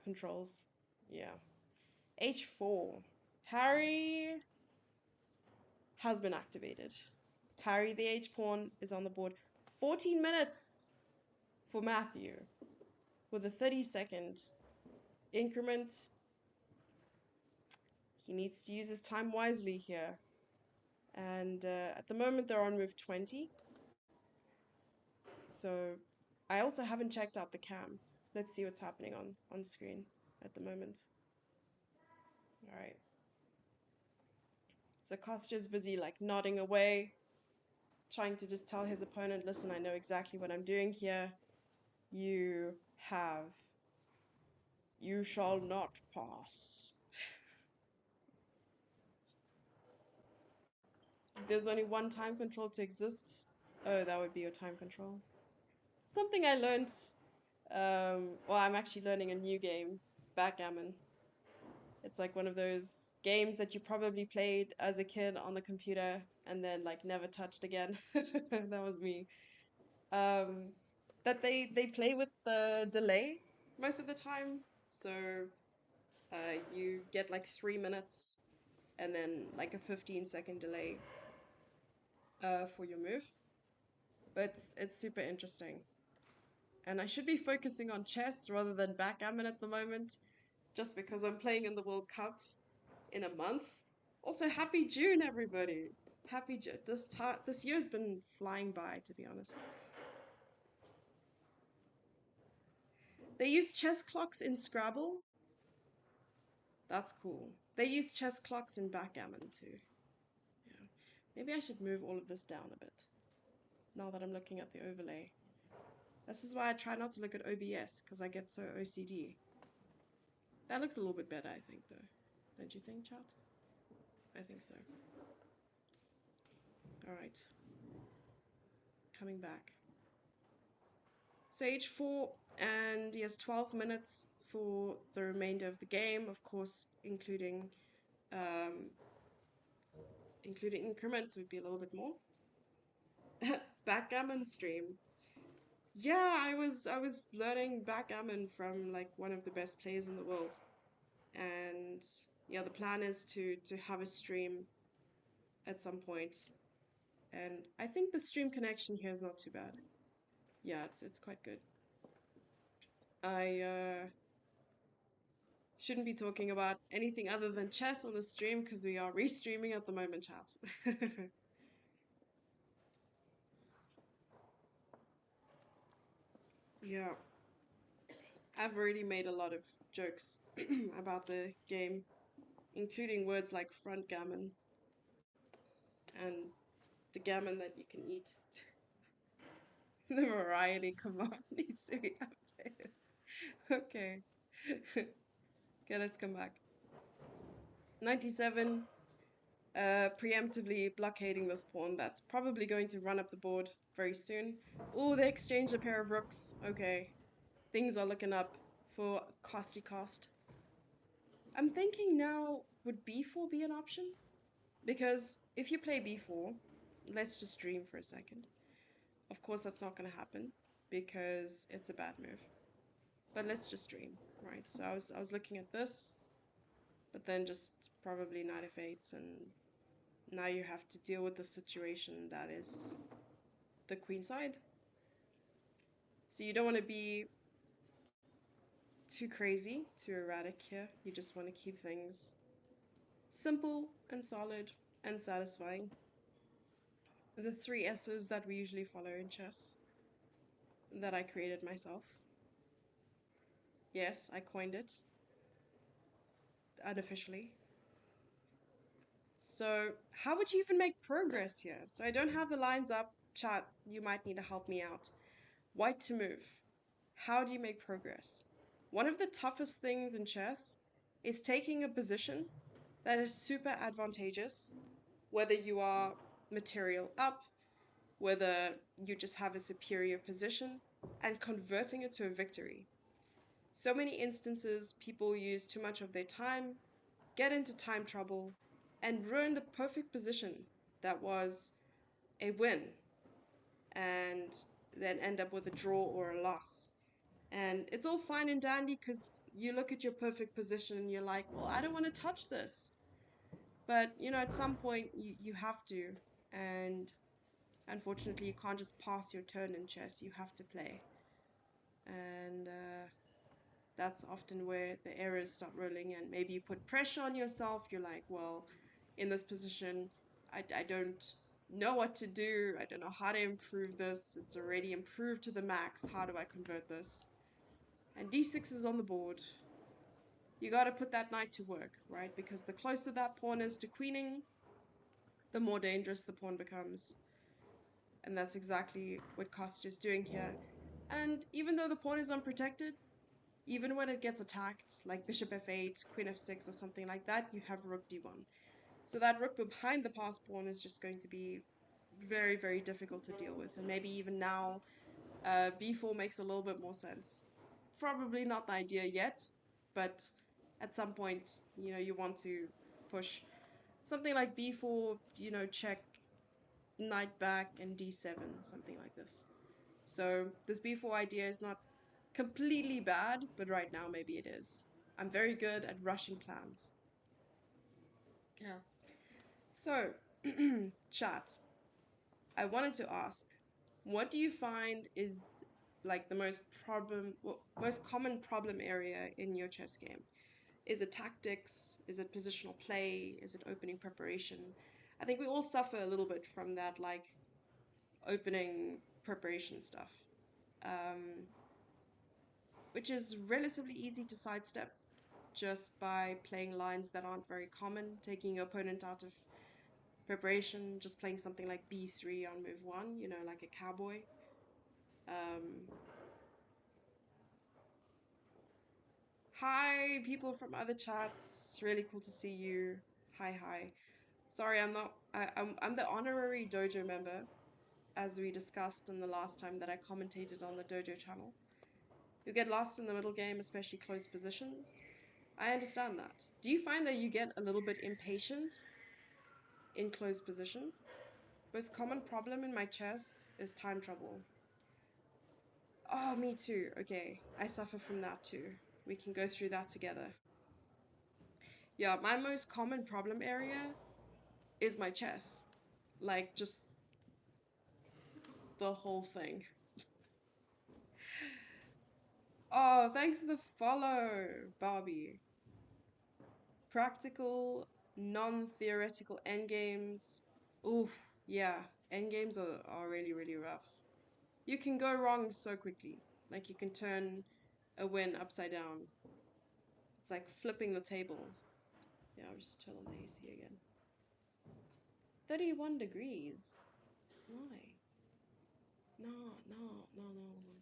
controls. Yeah. H4. Harry has been activated. Harry the H pawn is on the board. 14 minutes for Matthew with a 30-second increment. He needs to use his time wisely here. And at the moment they're on move 20. So I also haven't checked out the cam. Let's see what's happening on screen at the moment. All right. So Kostya's busy like nodding away, trying to just tell his opponent, listen, I know exactly what I'm doing here. You shall not pass. If there's only one time control to exist, oh, that would be your time control. Something I learned, well, I'm actually learning a new game, backgammon. It's like one of those games that you probably played as a kid on the computer and then like never touched again. That was me. That they play with the delay most of the time. So you get like 3 minutes and then like a 15-second delay for your move. But it's super interesting. And I should be focusing on chess rather than backgammon at the moment, just because I'm playing in the World Cup in a month. Also, happy June, everybody! Happy June. This year's been flying by, to be honest. They use chess clocks in Scrabble. That's cool. They use chess clocks in backgammon too. Yeah. Maybe I should move all of this down a bit now that I'm looking at the overlay. This is why I try not to look at OBS, because I get so OCD. That looks a little bit better, I think, though. Don't you think, chat? I think so. Alright. Coming back. So H4, and he has 12 minutes for the remainder of the game, of course, including increments would be a little bit more. Backgammon stream. Yeah, I was learning backgammon from like one of the best players in the world. And yeah, the plan is to have a stream at some point. And I think the stream connection here is not too bad. Yeah, it's quite good. I shouldn't be talking about anything other than chess on the stream because we are restreaming at the moment, chat. Yeah, I've already made a lot of jokes about the game, including words like front gammon and the gammon that you can eat. The variety command needs to be updated. Okay. Okay, let's come back. 97. Preemptively blockading this pawn. That's probably going to run up the board very soon. Oh, they exchanged a pair of rooks. Okay. Things are looking up for Kost. I'm thinking now, would b4 be an option? Because if you play b4, let's just dream for a second. Of course, that's not going to happen because it's a bad move. But let's just dream, right? So I was looking at this, but then just probably knight f8, and now you have to deal with the situation that is the queen side. So you don't want to be too crazy, too erratic here. You just want to keep things Simple and solid and satisfying. The three S's that we usually follow in chess that I created myself. Yes, I coined it unofficially. So, how would you even make progress here? So, I don't have the lines up. Chat, you might need to help me out. White to move. How do you make progress? One of the toughest things in chess is taking a position that is super advantageous, whether you are material up, whether you just have a superior position, and converting it to a victory. So many instances, people use too much of their time, get into time trouble, and ruin the perfect position that was a win, and then end up with a draw or a loss. And it's all fine and dandy because you look at your perfect position and you're like, well, I don't want to touch this. But, at some point you have to. And unfortunately, you can't just pass your turn in chess. You have to play. And that's often where the errors start rolling in. Maybe you put pressure on yourself. You're like, well, in this position, I don't know what to do. I don't know how to improve this. It's already improved to the max. How do I convert this? And d6 is on the board. You got to put that knight to work, right? Because the closer that pawn is to queening, the more dangerous the pawn becomes. And that's exactly what Kostya is doing here. And even though the pawn is unprotected, even when it gets attacked, like bishop f8, queen f6 or something like that, you have rook d1. So that rook behind the passed pawn is just going to be very, very difficult to deal with. And maybe even now, b4 makes a little bit more sense. Probably not the idea yet, but at some point, you want to push something like b4, check knight back and d7, something like this. So this b4 idea is not completely bad, but right now maybe it is. I'm very good at rushing plans. Yeah. So, chat, I wanted to ask, what do you find is like the most common problem area in your chess game? Is it tactics? Is it positional play? Is it opening preparation? I think we all suffer a little bit from that, like opening preparation stuff, which is relatively easy to sidestep just by playing lines that aren't very common, taking your opponent out of preparation, just playing something like b3 on move 1, like a cowboy. Hi, people from other chats. Really cool to see you. Hi, hi. Sorry, I'm not. I'm the honorary Dojo member, as we discussed in the last time that I commentated on the Dojo channel. You get lost in the middle game, especially close positions. I understand that. Do you find that you get a little bit impatient in close positions? Most common problem in my chess is time trouble. Oh, me too. Okay, I suffer from that too. We can go through that together. Yeah, my most common problem area is my chess. Like, just the whole thing. Oh, thanks for the follow, Barbie. Practical, non-theoretical endgames. Oof, yeah, endgames are really, really rough. You can go wrong so quickly. Like, you can turn a win upside down. It's like flipping the table. Yeah, I'll just turn on the AC again. 31 degrees. Why? No, no, no, no, no.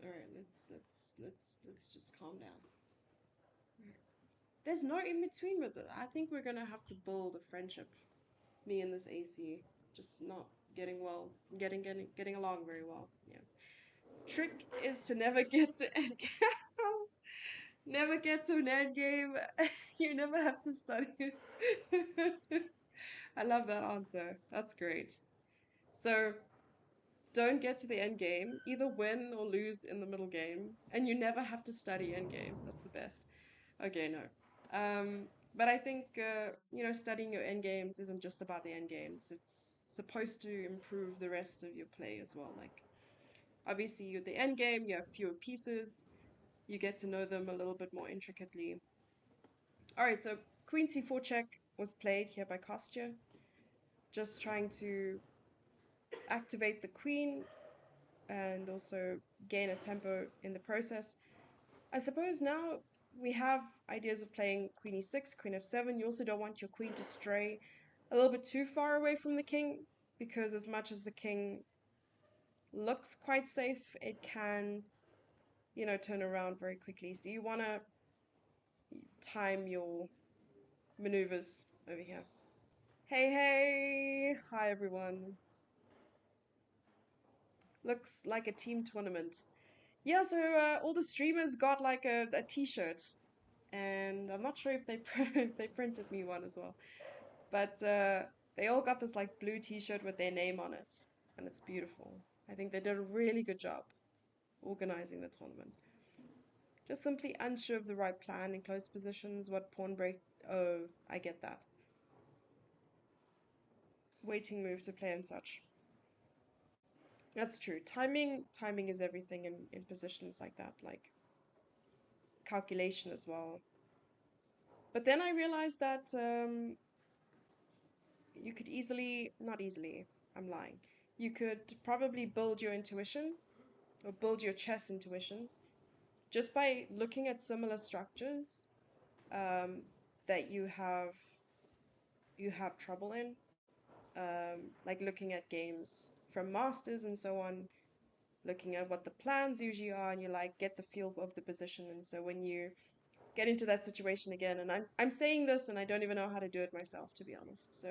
All right, let's just calm down. There's no in between with it. I think we're gonna have to build a friendship. Me and this AC, just not getting along very well. Yeah. Trick is to never get to end game. Never get to an end game. You never have to study. I love that answer. That's great. So don't get to the end game. Either win or lose in the middle game, and you never have to study end games. That's the best. Okay, no. But I think studying your end games isn't just about the end games. It's supposed to improve the rest of your play as well. Like obviously, with the end game, you have fewer pieces. You get to know them a little bit more intricately. Alright, so queen c4 check was played here by Kostya. Just trying to activate the queen and also gain a tempo in the process. I suppose now we have ideas of playing queen e6, queen f7. You also don't want your queen to stray a little bit too far away from the king, because as much as the king looks quite safe, it can, you know, turn around very quickly. So you want to time your maneuvers over here. Hey, hey! Hi, everyone. Looks like a team tournament. Yeah, so all the streamers got like a t-shirt, and I'm not sure if they if they printed me one as well, but they all got this like blue t-shirt with their name on it, and it's beautiful. I think they did a really good job organizing the tournament. Just simply unsure of the right plan in close positions, what pawn break. Oh, I get that. Waiting move to play and such. That's true. Timing is everything in positions like that, like calculation as well. But then I realized that you could easily, not easily, I'm lying. You could probably build your intuition or build your chess intuition just by looking at similar structures um, that you have trouble in, like looking at games from masters and so on, looking at what the plans usually are, and you like get the feel of the position. And so when you get into that situation again, and I'm saying this and I don't even know how to do it myself, to be honest. So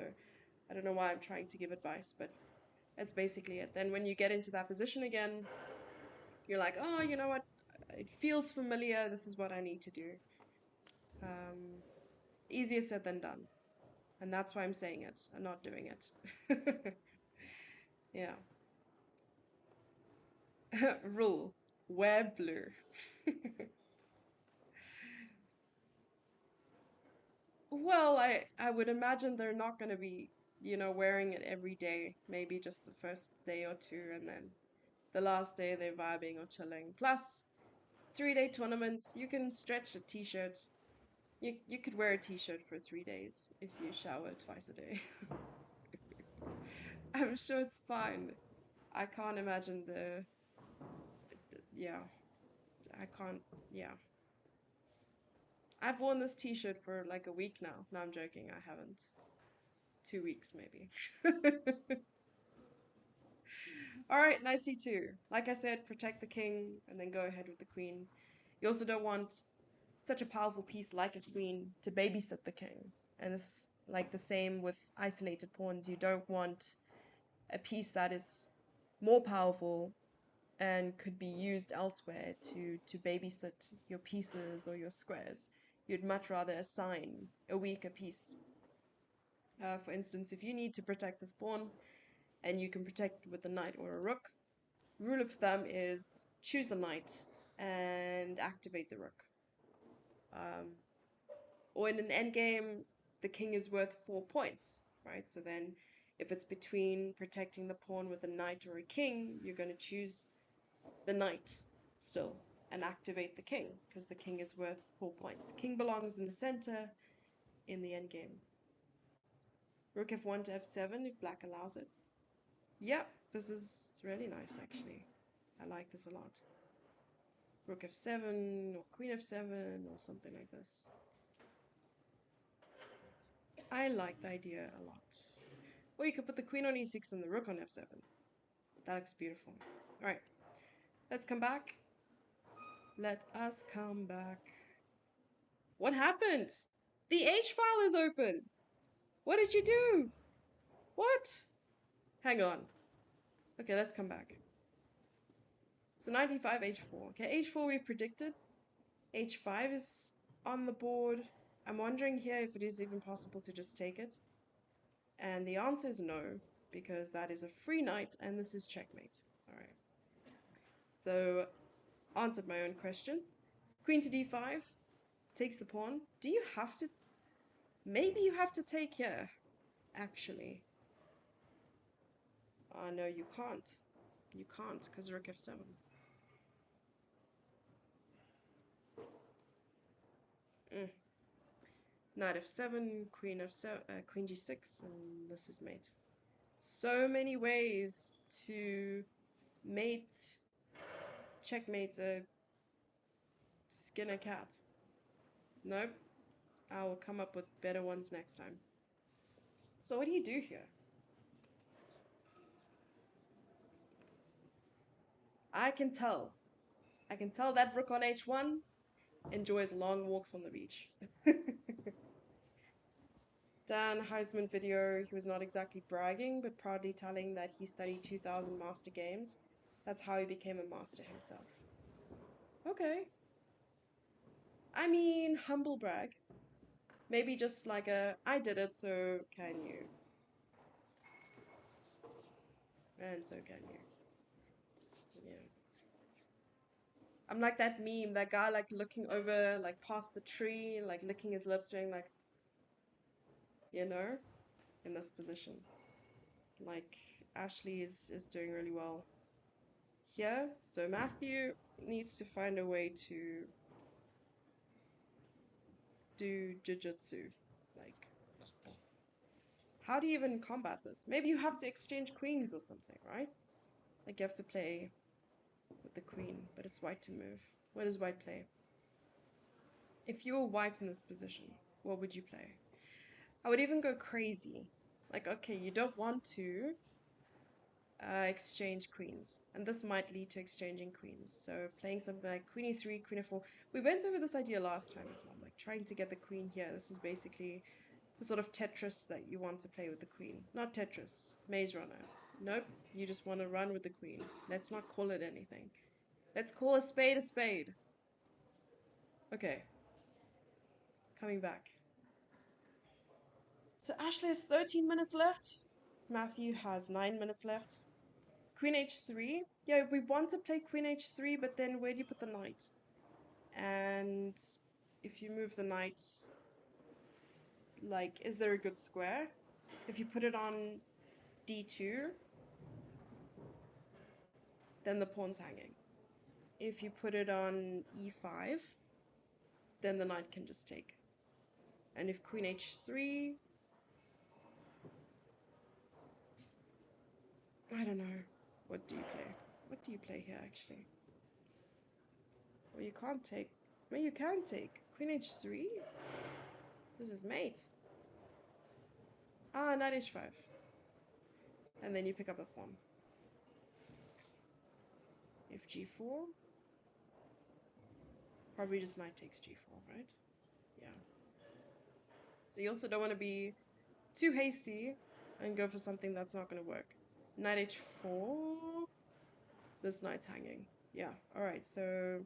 I don't know why I'm trying to give advice, but that's basically it. Then when you get into that position again, you're like, oh, you know what? It feels familiar. This is what I need to do. Um, Easier said than done. And that's why I'm saying it and not doing it. Yeah. Rule. Wear blue. Well, I would imagine they're not going to be, you know, wearing it every day. Maybe just the first day or two, and then the last day they're vibing or chilling. Plus, 3-day tournaments, you can stretch a t-shirt. You could wear a t-shirt for 3 days if you shower twice a day. I'm sure it's fine. I can't imagine yeah, I can't, yeah. I've worn this t-shirt for like a week now. No, I'm joking, I haven't. 2 weeks maybe. All right, knight c2. Like I said, protect the king and then go ahead with the queen. You also don't want such a powerful piece like a queen to babysit the king. And it's like the same with isolated pawns. You don't want a piece that is more powerful and could be used elsewhere to babysit your pieces or your squares. You'd much rather assign a weaker piece. For instance, if you need to protect this pawn and you can protect it with a knight or a rook, rule of thumb is choose the knight and activate the rook. Or in an endgame, the king is worth 4 points, right? So then if it's between protecting the pawn with a knight or a king, you're going to choose the knight still and activate the king because the king is worth 4 points. King belongs in the center in the endgame. Rook f1 to f7 if black allows it. Yep, this is really nice actually. I like this a lot. Rook f7 or queen f7 or something like this. I like the idea a lot. Or you could put the queen on e6 and the rook on f7. That looks beautiful. Alright, let's come back. Let us come back. What happened? The H file is open. What did you do? What? Hang on. Okay, let's come back. So 95 h4. Okay, h4 we predicted. h5 is on the board. I'm wondering here if it is even possible to just take it. And the answer is no, because that is a free knight and this is checkmate. Alright. So, answered my own question. Queen to d5. Takes the pawn. Do you have to? Maybe you have to take here, actually. No, you can't. You can't, because rook f7. Mm. Knight f7, queen f7, queen g6, and this is mate. So many ways to mate, checkmate a Skinner cat. Nope, I will come up with better ones next time. So what do you do here? I can tell that rook on h1 enjoys long walks on the beach. Dan Heisman video, he was not exactly bragging, but proudly telling that he studied 2,000 master games. That's how he became a master himself. Okay. I mean, humble brag. Maybe just like a, I did it, so can you? And so can you. Yeah. I'm like that meme, that guy like looking over, like past the tree, like licking his lips, being like, you know, in this position. Like, Ashley is doing really well here. So Matthew needs to find a way to do jujutsu. Like, how do you even combat this? Maybe you have to exchange queens or something, right? Like you have to play with the queen, but it's white to move. What does white play? If you were white in this position, what would you play? I would even go crazy. Like, okay, you don't want to exchange queens, and this might lead to exchanging queens. So playing something like queen e3, queen f4. We went over this idea last time as well, like trying to get the queen here. This is basically the sort of Tetris that you want to play with the queen. Not Tetris, Maze Runner. Nope, you just want to run with the queen. Let's not call it anything. Let's call a spade a spade. Okay, coming back. So Ashley has 13 minutes left. Matthew has 9 minutes left. Queen h3. Yeah, we want to play queen h3, but then where do you put the knight? And if you move the knight, like, is there a good square? If you put it on d2, then the pawn's hanging. If you put it on e5, then the knight can just take. And if queen h3, I don't know. What do you play? What do you play here, actually? Well, you can't take. Well, you can take. Queen h3? This is mate. Ah, knight h5. And then you pick up the pawn. If g4, probably just knight takes g4, right? Yeah. So you also don't want to be too hasty and go for something that's not going to work. Knight h4. This knight's hanging. Yeah. All right. So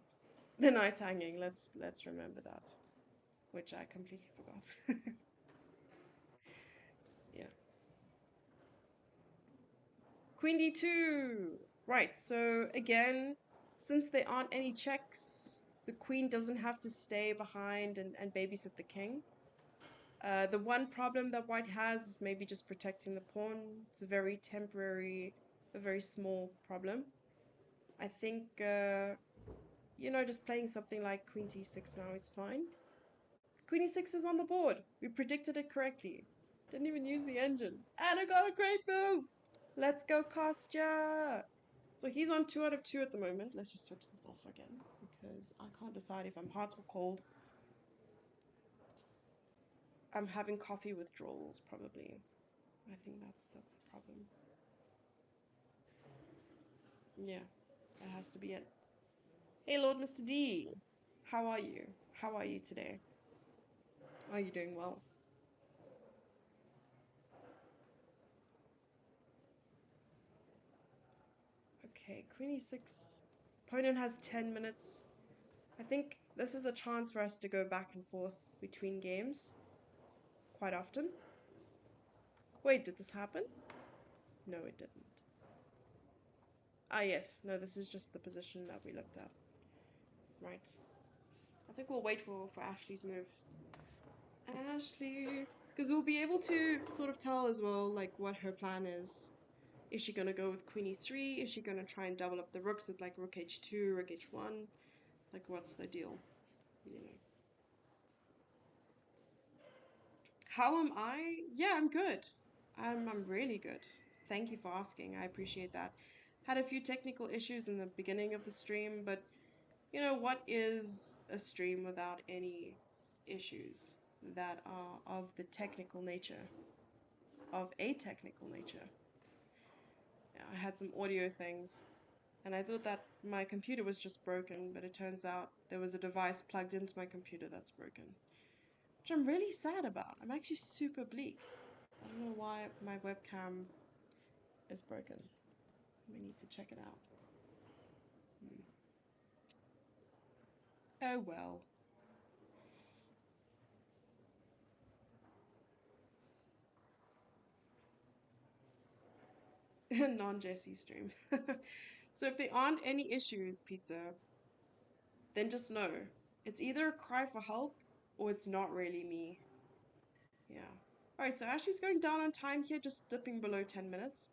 the knight's hanging. Let's remember that, which I completely forgot. Yeah. Queen d2. Right. So again, since there aren't any checks, the queen doesn't have to stay behind and babysit the king. The one problem that white has is maybe just protecting the pawn. It's a very temporary, a very small problem. I think, you know, just playing something like queen t6 now is fine. Queen e6 is on the board. We predicted it correctly. Didn't even use the engine. And I got a great move! Let's go, Kostya! So he's on 2 out of 2 at the moment. Let's just switch this off again, because I can't decide if I'm hot or cold. I'm having coffee withdrawals, probably. I think that's the problem. Yeah, that has to be it. Hey, Lord Mr. D! How are you? How are you today? Are you doing well? Okay, queen e6. Opponent has 10 minutes. I think this is a chance for us to go back and forth between games quite often. Wait, did this happen? No, it didn't. Ah, yes. No, this is just the position that we looked at. Right. I think we'll wait for Ashley's move. Ashley! Because we'll be able to sort of tell as well, like, what her plan is. Is she going to go with queen e3? Is she going to try and double up the rooks with, like, rook h2, rook h1? Like, what's the deal? You know. How am I? Yeah, I'm good. I'm really good. Thank you for asking. I appreciate that. Had a few technical issues in the beginning of the stream, but you know, what is a stream without any issues that are of the technical nature, of a technical nature? Yeah, I had some audio things, and I thought that my computer was just broken, but it turns out there was a device plugged into my computer that's broken, which I'm really sad about. I'm actually super bleak. I don't know why my webcam is broken. We need to check it out. Oh well. Non-Jesse stream. So if there aren't any issues, Pizza, then just know it's either a cry for help or it's not really me. Yeah. Alright, so Ashley's going down on time here, just dipping below 10 minutes.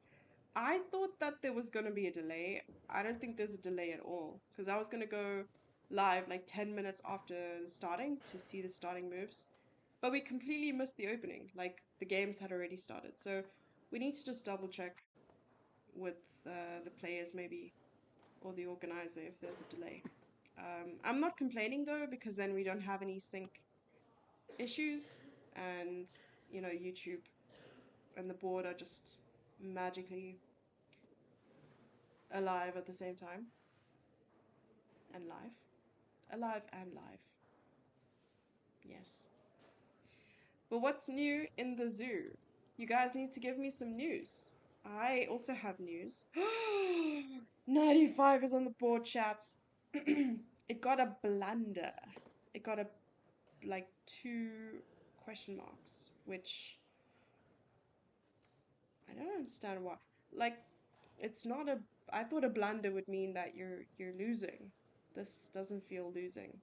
I thought that there was going to be a delay. I don't think there's a delay at all because I was going to go live like 10 minutes after starting to see the starting moves. But we completely missed the opening. Like the games had already started. So we need to just double check with the players maybe or the organizer if there's a delay. I'm not complaining though because then we don't have any sync issues and you know YouTube and the board are just magically alive at the same time and live. Alive and live. Yes. But what's new in the zoo? You guys need to give me some news. I also have news. 95 is on the board, chat. It got a blunder. It got a like 2 question marks, which I don't understand why. Like, it's not a. I thought a blunder would mean that you're losing. This doesn't feel losing.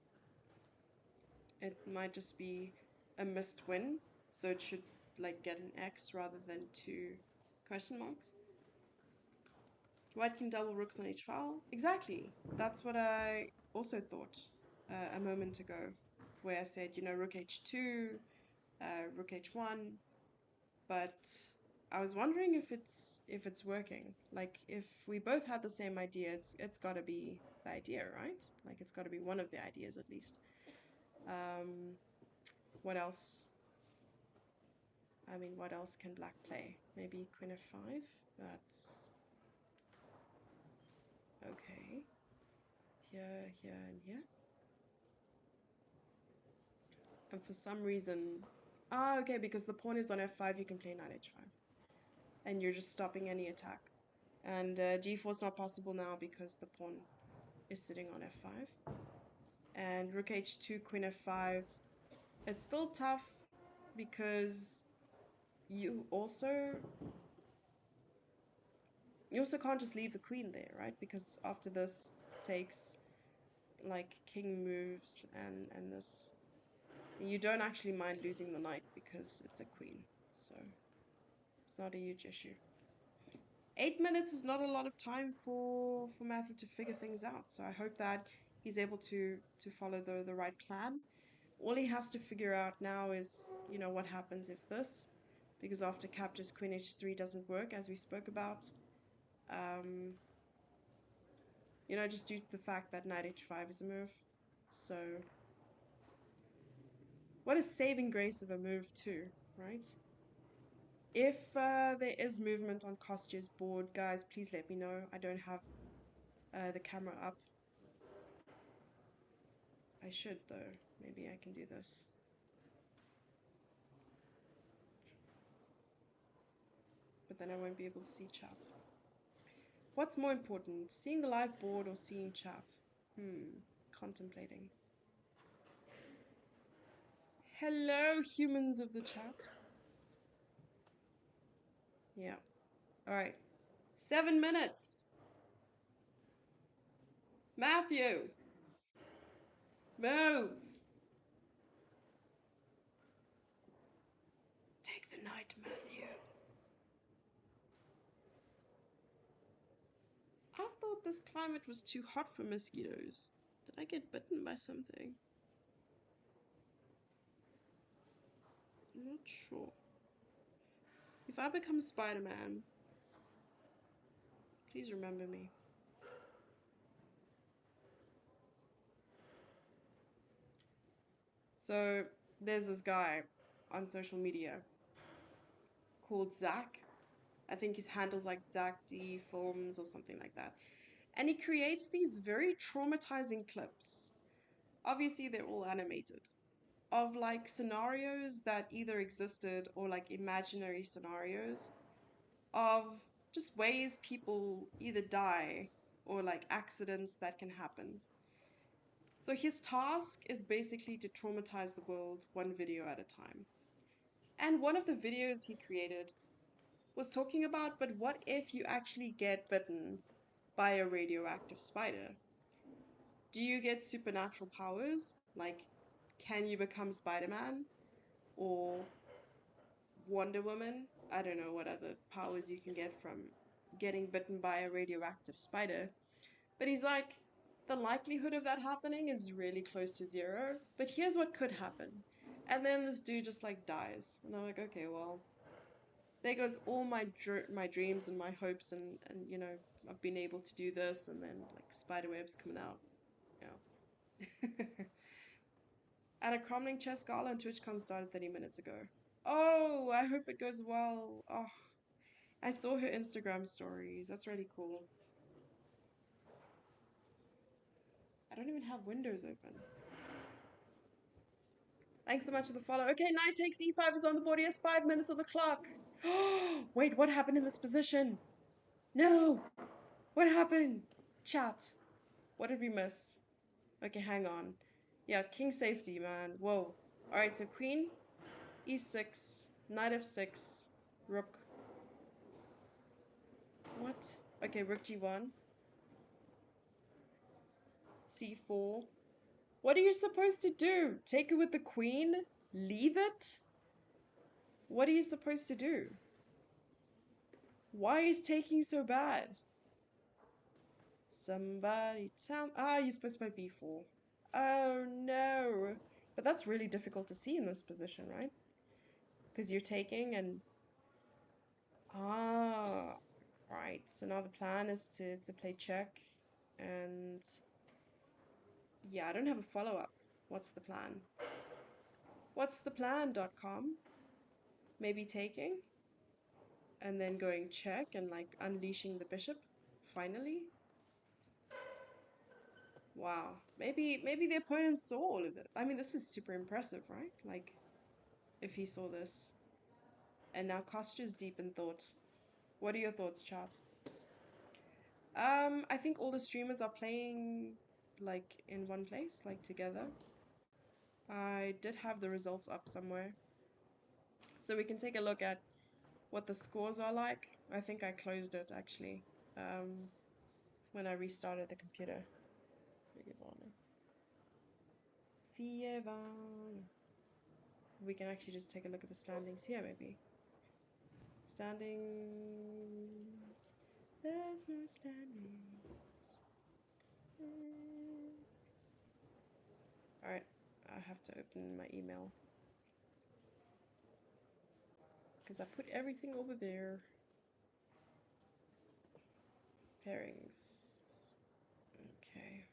It might just be a missed win, so it should like get an X rather than 2 question marks. White can double rooks on each file. Exactly. That's what I also thought a moment ago, where I said, you know, rook h2, rook h1, but I was wondering if it's working. Like if we both had the same idea, it's got to be the idea, right? Like it's got to be one of the ideas at least. What else? I mean, what else can black play? Maybe queen f5? That's okay. Here, here, and here. And for some reason... Ah, okay, because the pawn is on f5, you can play knight h5. And you're just stopping any attack. And g4 is not possible now because the pawn is sitting on f5. And rook h2, queen f5. It's still tough because you also can't just leave the queen there, right? Because after this takes like king moves and this, you don't actually mind losing the knight because it's a queen, so it's not a huge issue. 8 minutes is not a lot of time for Matthew to figure things out, so I hope that he's able to follow the right plan. All he has to figure out now is, you know, what happens if this, because after captures queen h3 doesn't work, as we spoke about. You know, just due to the fact that knight h5 is a move. So, what a saving grace of a move too, right? If there is movement on Kostya's board, guys, please let me know. I don't have the camera up. I should though. Maybe I can do this. But then I won't be able to see chat. What's more important, seeing the live board or seeing chat? Contemplating. Hello, humans of the chat. Yeah. Alright. 7 minutes. Matthew. Move. Take the knight, Matthew. I thought this climate was too hot for mosquitoes. Did I get bitten by something? I'm not sure. If I become Spider-Man, please remember me. So there's this guy on social media called Zach. I think his handle's like Zach D Films or something like that. And he creates these very traumatizing clips. Obviously, they're all animated, of like scenarios that either existed or like imaginary scenarios of just ways people either die or like accidents that can happen. So his task is basically to traumatize the world one video at a time. And one of the videos he created was talking about, but what if you actually get bitten by a radioactive spider? Do you get supernatural powers? Like, can you become Spider-Man or Wonder Woman? I don't know what other powers you can get from getting bitten by a radioactive spider. But he's like, the likelihood of that happening is really close to zero. But here's what could happen. And then this dude just like dies. And I'm like, okay, well, there goes all my dreams and my hopes and you know, I've been able to do this and then like spiderwebs coming out. Yeah. At a crumbling chess gala on TwitchCon started 30 minutes ago. Oh, I hope it goes well. Oh, I saw her Instagram stories. That's really cool. I don't even have windows open. Thanks so much for the follow. Okay, knight takes e5 is on the board. He has 5 minutes on the clock. Wait, what happened in this position? No! What happened? Chat. What did we miss? Okay, hang on. Yeah, king safety, man. Whoa. Alright, so queen, e6, knight f6, rook. What? Okay, rook g1, c4. What are you supposed to do? Take it with the queen? Leave it? What are you supposed to do? Why is taking so bad? Somebody tell me. Ah, you're supposed to play b4. Oh no. But that's really difficult to see in this position, right? Because you're taking and... Ah, right. So now the plan is to play check and... Yeah, I don't have a follow-up. What's the plan? What's the plan.com? Maybe taking? And then going check and like unleashing the bishop? Finally? Wow. Maybe the opponent saw all of it. I mean, this is super impressive, right? Like, if he saw this. And now Kostya's deep in thought. What are your thoughts, chat? I think all the streamers are playing like in one place, like together. I did have the results up somewhere. So we can take a look at what the scores are like. I think I closed it actually when I restarted the computer. Vigevano. We can actually just take a look at the standings here, maybe. Standings. There's no standings. Alright, I have to open my email. Because I put everything over there. Pairings. Okay.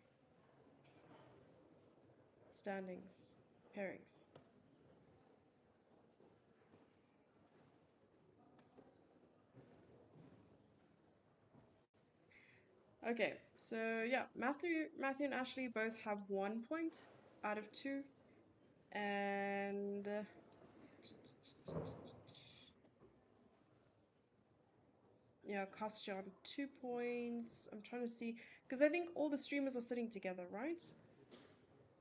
Standings. Pairings. Okay, so yeah, Matthew and Ashley both have 1 point out of 2. And yeah, Kostya on 2 points. I'm trying to see, because I think all the streamers are sitting together, right?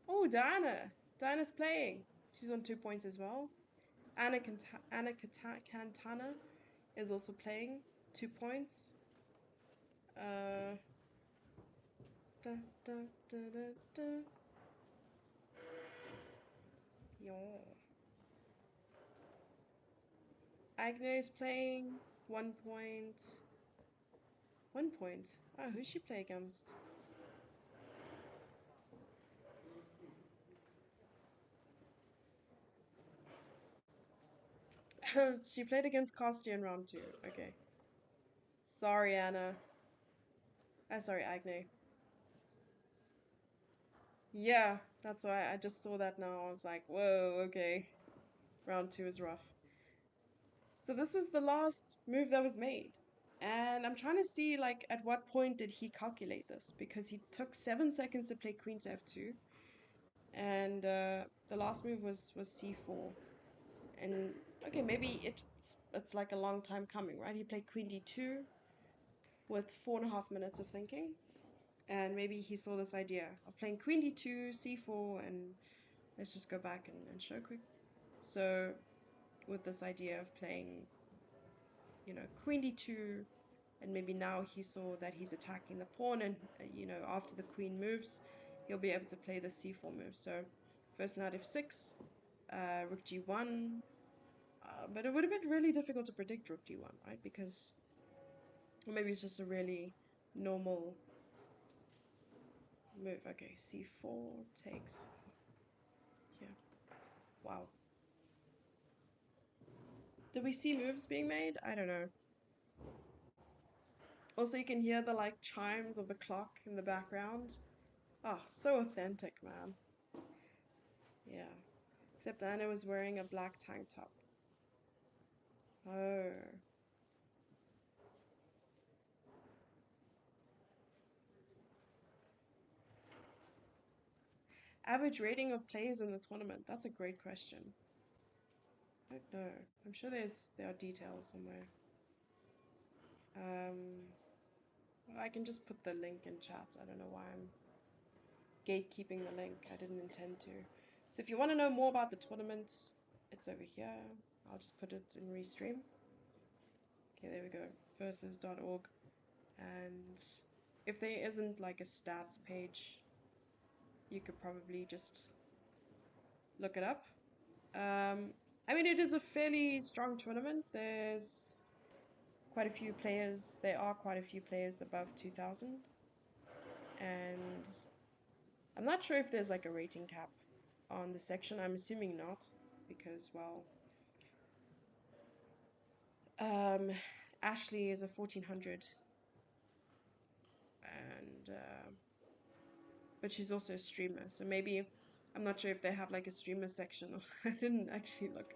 Oh, Diana. Diana's playing. She's on 2 points as well. Anna Cantana is also playing. 2 points. Da, da, da, da, da. Yeah. Agnes is playing. 1 point. 1 point. Oh, who's she play against? She played against Kostya in round 2. Okay. Sorry, Anna. Sorry, Agne. Yeah, that's why I just saw that now. I was like, whoa, okay. Round 2 is rough. So this was the last move that was made. And I'm trying to see, like, at what point did he calculate this? Because he took 7 seconds to play queen to f2. And the last move was c4. And, okay, maybe it's like a long time coming, right? He played queen d2 with 4.5 minutes of thinking. And maybe he saw this idea of playing queen d2, c4, and let's just go back and show quick. So with this idea of playing, you know, queen d2, and maybe now he saw that he's attacking the pawn, and you know, after the queen moves, he'll be able to play the c4 move. So first knight f6, rook g1, but it would have been really difficult to predict rook g1, right? Because, or maybe it's just a really normal move. Okay, c4 takes, yeah, wow. Did we see moves being made? I don't know. Also, you can hear the like chimes of the clock in the background. Ah, so authentic, man. Yeah. Except Anna was wearing a black tank top. Oh. Average rating of players in the tournament. That's a great question. I don't know. I'm sure there are details somewhere. Well, I can just put the link in chat. I don't know why I'm gatekeeping the link. I didn't intend to. So if you want to know more about the tournament, it's over here. I'll just put it in Restream. Okay, there we go. Versus.org. And if there isn't like a stats page, you could probably just look it up. I mean, it is a fairly strong tournament. There's quite a few players. There are quite a few players above 2,000. And I'm not sure if there's like a rating cap on the section. I'm assuming not, because, well, Ashley is a 1400, and but she's also a streamer, so maybe I'm not sure if they have like a streamer section. I didn't actually look.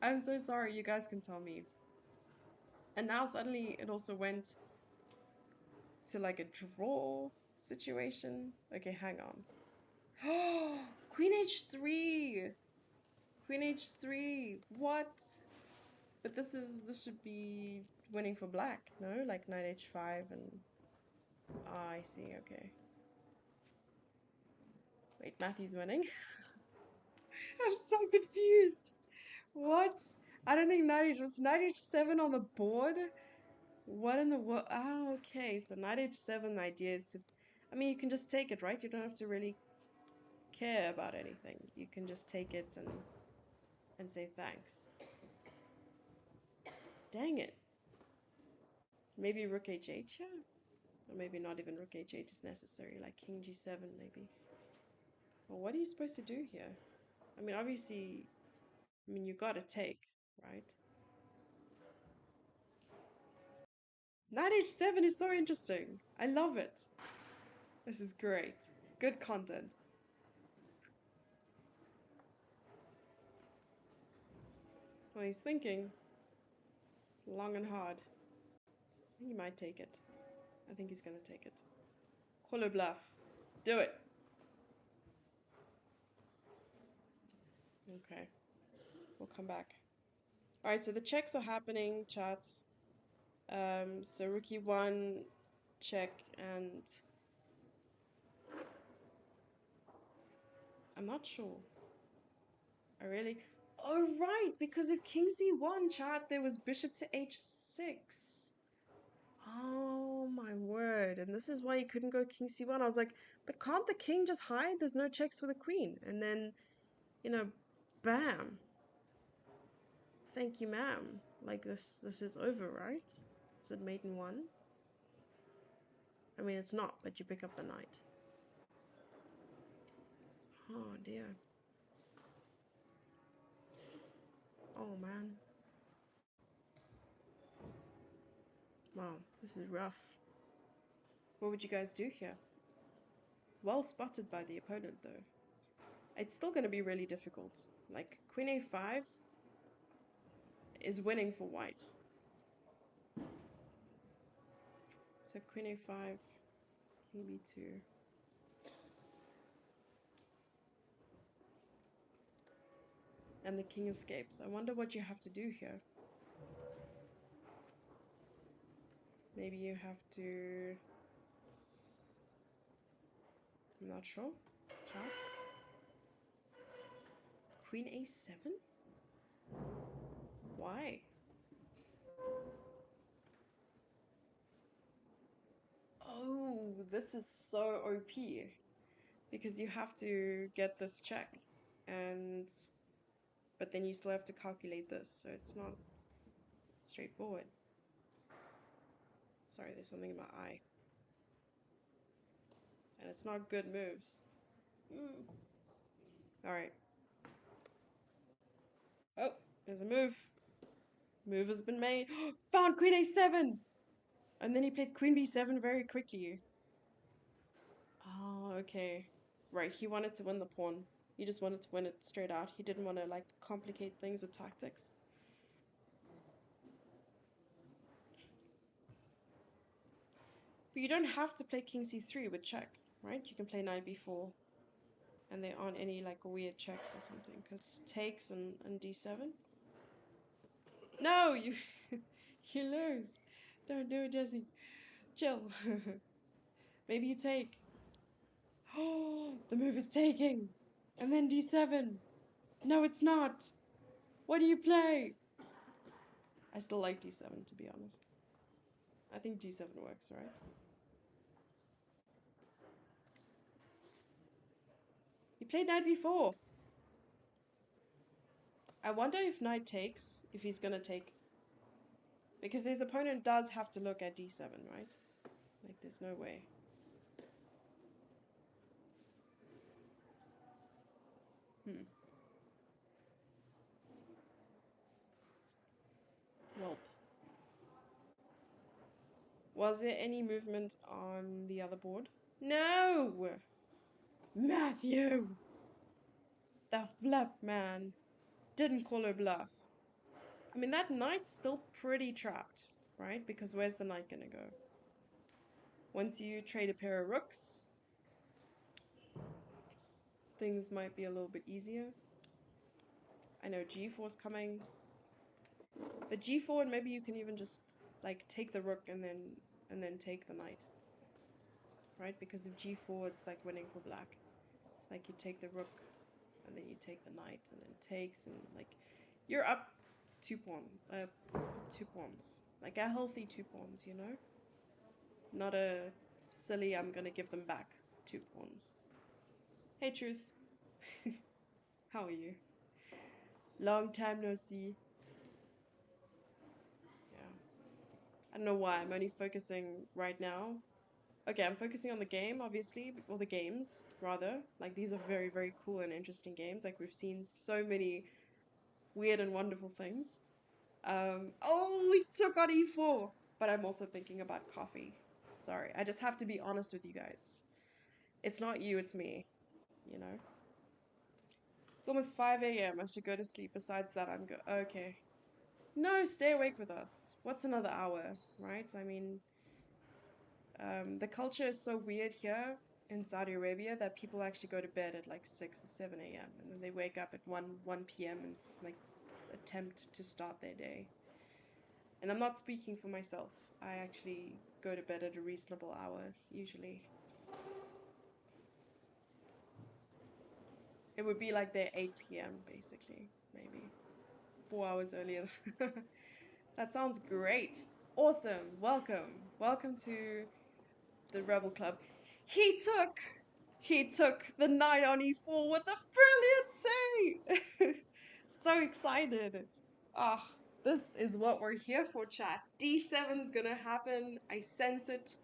I'm so sorry. You guys can tell me. And now suddenly it also went to like a draw situation. Okay, hang on. Oh, Queen h3. Queen h3. What? But this should be winning for black, no? Like knight h5 and ah, I see. Okay. Wait, Matthew's winning. I'm so confused. What? I don't think knight h7 on the board. What in the world? Ah, okay. So knight h7 the idea is to, I mean, you can just take it, right? You don't have to really care about anything. You can just take it and say thanks. Dang it. Maybe rook h8 here? Or maybe not even rook h8 is necessary, like king g7 maybe. Well, what are you supposed to do here? I mean, obviously, I mean, you gotta take, right? Knight h7 is so interesting. I love it. This is great. Good content. Well, he's thinking long and hard. He might take it. I think he's gonna take it. Call a bluff. Do it. Okay. We'll come back. Alright, so the checks are happening, chats. So rook e1 check, and I'm not sure. I really... Oh, right, because if king c1, chat, there was bishop to h6. Oh, my word. And this is why you couldn't go king c1. I was like, but can't the king just hide? There's no checks for the queen. And then, you know, bam. Thank you, ma'am. Like, this is over, right? Is it mate in 1? I mean, it's not, but you pick up the knight. Oh, dear. Oh, man. Wow, this is rough. What would you guys do here? Well spotted by the opponent, though. It's still going to be really difficult. Like, queen a5 is winning for white. So queen a5, king b2. And the king escapes. I wonder what you have to do here. Maybe you have to... I'm not sure. Chat. Queen a7? Why? Oh, this is so OP. Because you have to get this check. But then you still have to calculate this. So it's not straightforward. Sorry, there's something in my eye. And it's not good moves. Alright. Oh, there's a move. Move has been made. Found queen a7! And then he played queen b7 very quickly. Oh, okay. Right, he wanted to win the pawn. He just wanted to win it straight out. He didn't want to, like, complicate things with tactics. But you don't have to play king c3 with check, right? You can play knight b4. And there aren't any, like, weird checks or something. Because takes and d7. No, you... you lose. Don't do it, Jesse. Chill. Maybe you take. Oh, the move is taking. And then d7. No, it's not. What do you play? I still like d7, to be honest. I think d7 works, right? He played knight b4. I wonder if knight takes, if he's gonna take. Because his opponent does have to look at d7, right? Like, there's no way. Welp. Was there any movement on the other board? No! Matthew! The flip, man. Didn't call her bluff. I mean, that knight's still pretty trapped, right? Because where's the knight gonna go? Once you trade a pair of rooks, things might be a little bit easier. I know g4's coming. But g4, and maybe you can even just, like, take the rook and then take the knight. Right? Because of g4, it's like winning for black. Like, you take the rook, and then you take the knight, and then takes, and, like, you're up two pawns. Like, a healthy 2 pawns, you know? Not a silly, I'm gonna give them back 2 pawns. Hey, Truth. How are you? Long time no see. Yeah. I don't know why, I'm only focusing right now. Okay, I'm focusing on the game, obviously, or the games, rather. Like, these are very, very cool and interesting games. Like, we've seen so many weird and wonderful things. Oh, we took on e4! But I'm also thinking about coffee. Sorry, I just have to be honest with you guys. It's not you, it's me, you know? It's almost 5 a.m. I should go to sleep. Besides that, I'm good. Okay. No, stay awake with us. What's another hour, right? I mean, the culture is so weird here in Saudi Arabia that people actually go to bed at like 6 or 7 a.m. and then they wake up at 1 p.m. and like attempt to start their day. And I'm not speaking for myself. I actually go to bed at a reasonable hour, usually. It would be like their 8 p.m. basically, maybe. 4 hours earlier. That sounds great. Awesome. Welcome. Welcome to the Rebel Club. He took the knight on e4 with a brilliant save. So excited. Ah, this is what we're here for, chat. d7's gonna happen. I sense it.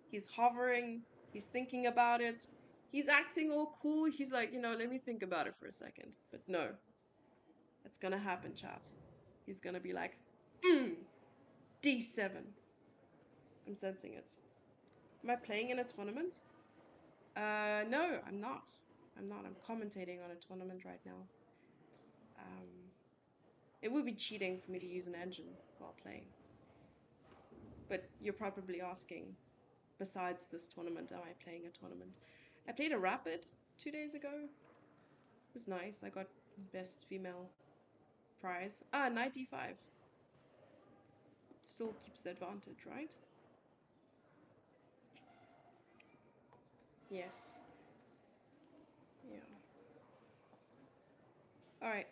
He's hovering. He's thinking about it. He's acting all cool. He's like, let me think about it for a second. But no, it's gonna happen, chat. He's gonna be like, d7. I'm sensing it. Am I playing in a tournament? No, I'm not. I'm not. I'm commentating on a tournament right now. It would be cheating for me to use an engine while playing. But you're probably asking, besides this tournament, am I playing a tournament? I played a Rapid 2 days ago. It was nice. I got best female prize. Ah, knight d5. It still keeps the advantage, right? Yes. Yeah. Alright.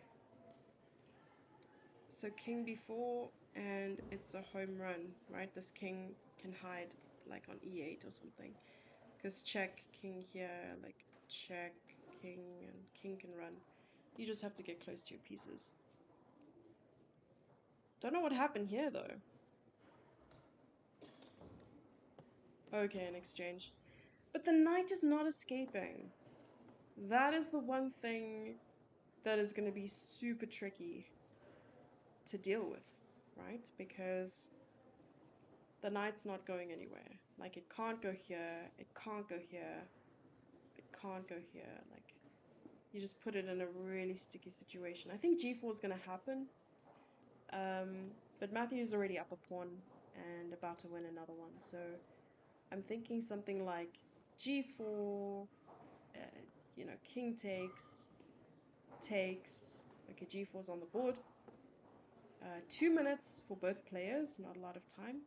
So king b4, and it's a home run, right? This king can hide like on e8 or something. Because check, king here, like check, king, and king can run. You just have to get close to your pieces. Don't know what happened here though. Okay, an exchange. But the knight is not escaping. That is the one thing that is going to be super tricky to deal with, right? Because the knight's not going anywhere. Like, it can't go here, it can't go here, it can't go here. Like, you just put it in a really sticky situation. I think g4 is going to happen. But Matthew's already up a pawn and about to win another one. So I'm thinking something like g4, you know, king takes, takes. Okay, g4's on the board. 2 minutes for both players, not a lot of time.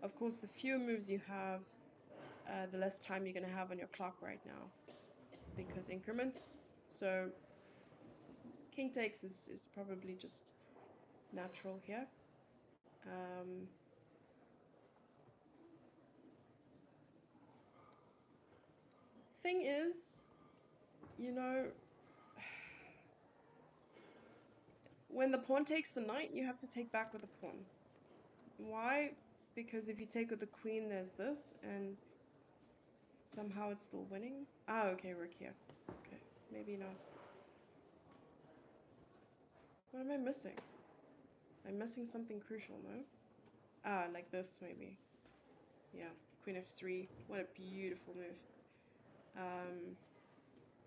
Of course, the fewer moves you have, the less time you're going to have on your clock right now, because increment. So king takes is probably just natural here. Thing is, you know, when the pawn takes the knight, you have to take back with the pawn. Why? Because if you take with the queen, there's this, and somehow it's still winning. Ah, okay, rook here. Okay, maybe not. What am I missing? I'm missing something crucial, no? Ah, like this, maybe. Yeah, queen f3. What a beautiful move.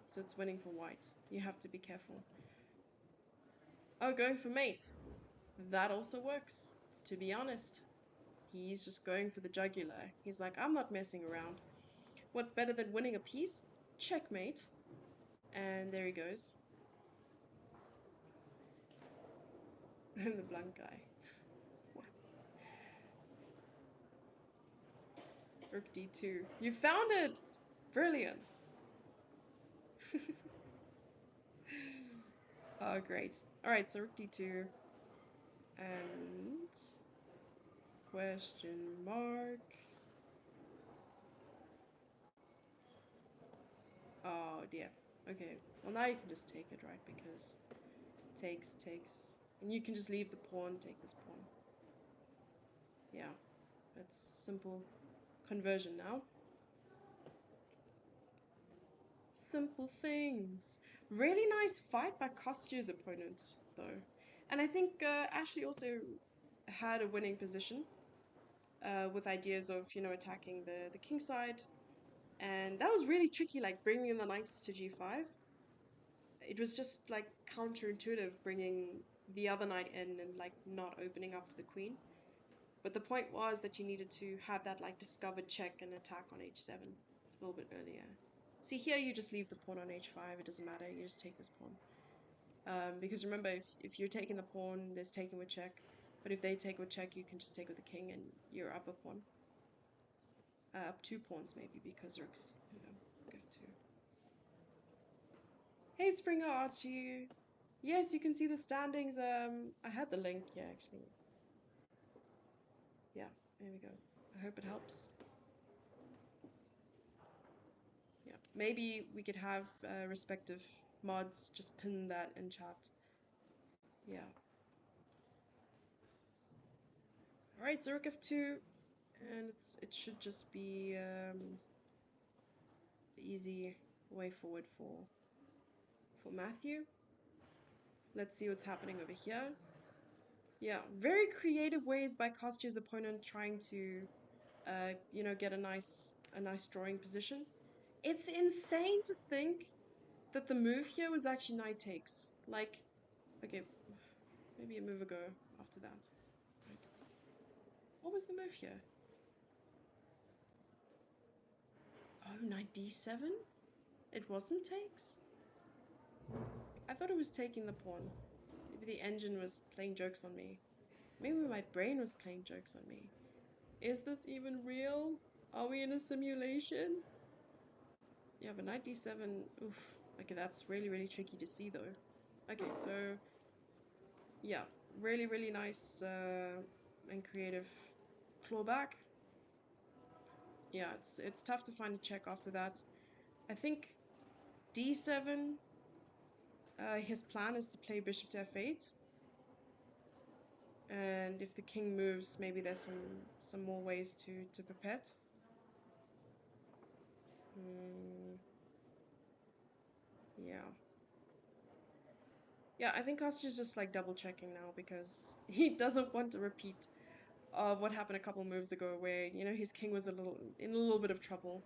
So it's winning for white. You have to be careful. Oh, going for mate. That also works, to be honest. He's just going for the jugular. He's like, I'm not messing around. What's better than winning a piece? Checkmate. And there he goes. And the blank guy. What? Rook d2. You found it! Brilliant. Oh, great. Alright, so rook d2. And... question mark. Oh, dear. Okay. Well, now you can just take it, right? Because takes. And you can just leave the pawn, take this pawn. Yeah. That's simple conversion now. Simple things. Really nice fight by Kostya's opponent, though. And I think Ashley also had a winning position with ideas of, you know, attacking the king side. And that was really tricky, like bringing the knights to g5. It was just like counterintuitive bringing the other knight in and like not opening up for the queen. But the point was that you needed to have that like discovered check and attack on h7 a little bit earlier. See, here you just leave the pawn on h5, it doesn't matter, you just take this pawn. Because remember, if you're taking the pawn, there's taking with check. But if they take with check, you can just take with the king and you're up a pawn. Up 2 pawns maybe, because rooks, you know, give 2. Hey Springer Archie! Yes, you can see the standings. I had the link, yeah, actually. Yeah, there we go. I hope it helps. Yeah, maybe we could have respective mods just pin that in chat. Yeah. Alright, so rook f2, and it should just be the easy way forward for Matthew. Let's see what's happening over here. Yeah, very creative ways by Kostya's opponent trying to, you know, get a nice drawing position. It's insane to think that the move here was actually knight takes. Like, okay, maybe a move ago after that. Right. What was the move here? Oh, knight d7? It wasn't takes? I thought it was taking the pawn. Maybe the engine was playing jokes on me. Maybe my brain was playing jokes on me. Is this even real? Are we in a simulation? Yeah, but knight d7, oof. Okay, that's really, really tricky to see though. Okay, so yeah, really, really nice and creative clawback. Yeah, it's tough to find a check after that. I think d7, his plan is to play bishop to f8. And if the king moves, maybe there's some more ways to perpet. Yeah. Yeah, I think Kostya's just like double checking now because he doesn't want a repeat of what happened a couple moves ago where, you know, his king was in a little bit of trouble.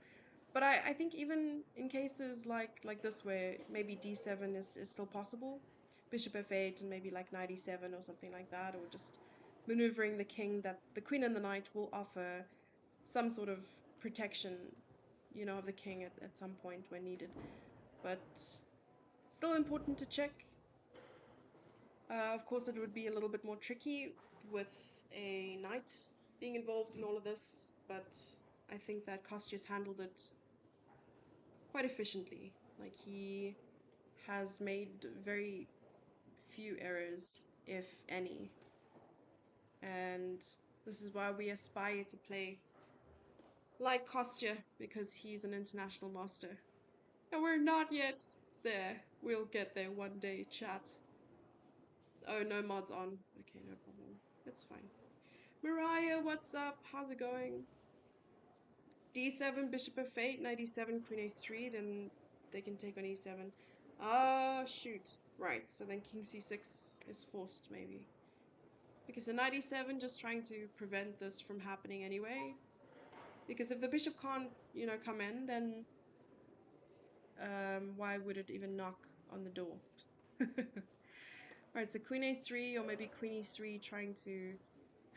But I think even in cases like this where maybe d7 is still possible, bishop f8 and maybe like knight e7 or something like that, or just maneuvering the king, that the queen and the knight will offer some sort of protection, you know, of the king at some point when needed. But still important to check. Of course, it would be a little bit more tricky with a knight being involved in all of this, but I think that Kostya's handled it quite efficiently. Like, he has made very few errors, if any, and this is why we aspire to play like Kostya, because he's an international master. And we're not yet there. We'll get there one day, chat. Oh, no mods on. Okay, no problem. It's fine. Mariah, what's up? How's it going? d7, bishop f8, knight e7, queen a3, then they can take on e7. Ah, shoot. Right, so then king c6 is forced, maybe. Because the knight e7 just trying to prevent this from happening anyway. Because if the bishop can't, you know, come in, then why would it even knock on the door? Right, so queen a3 or maybe queen e3 trying to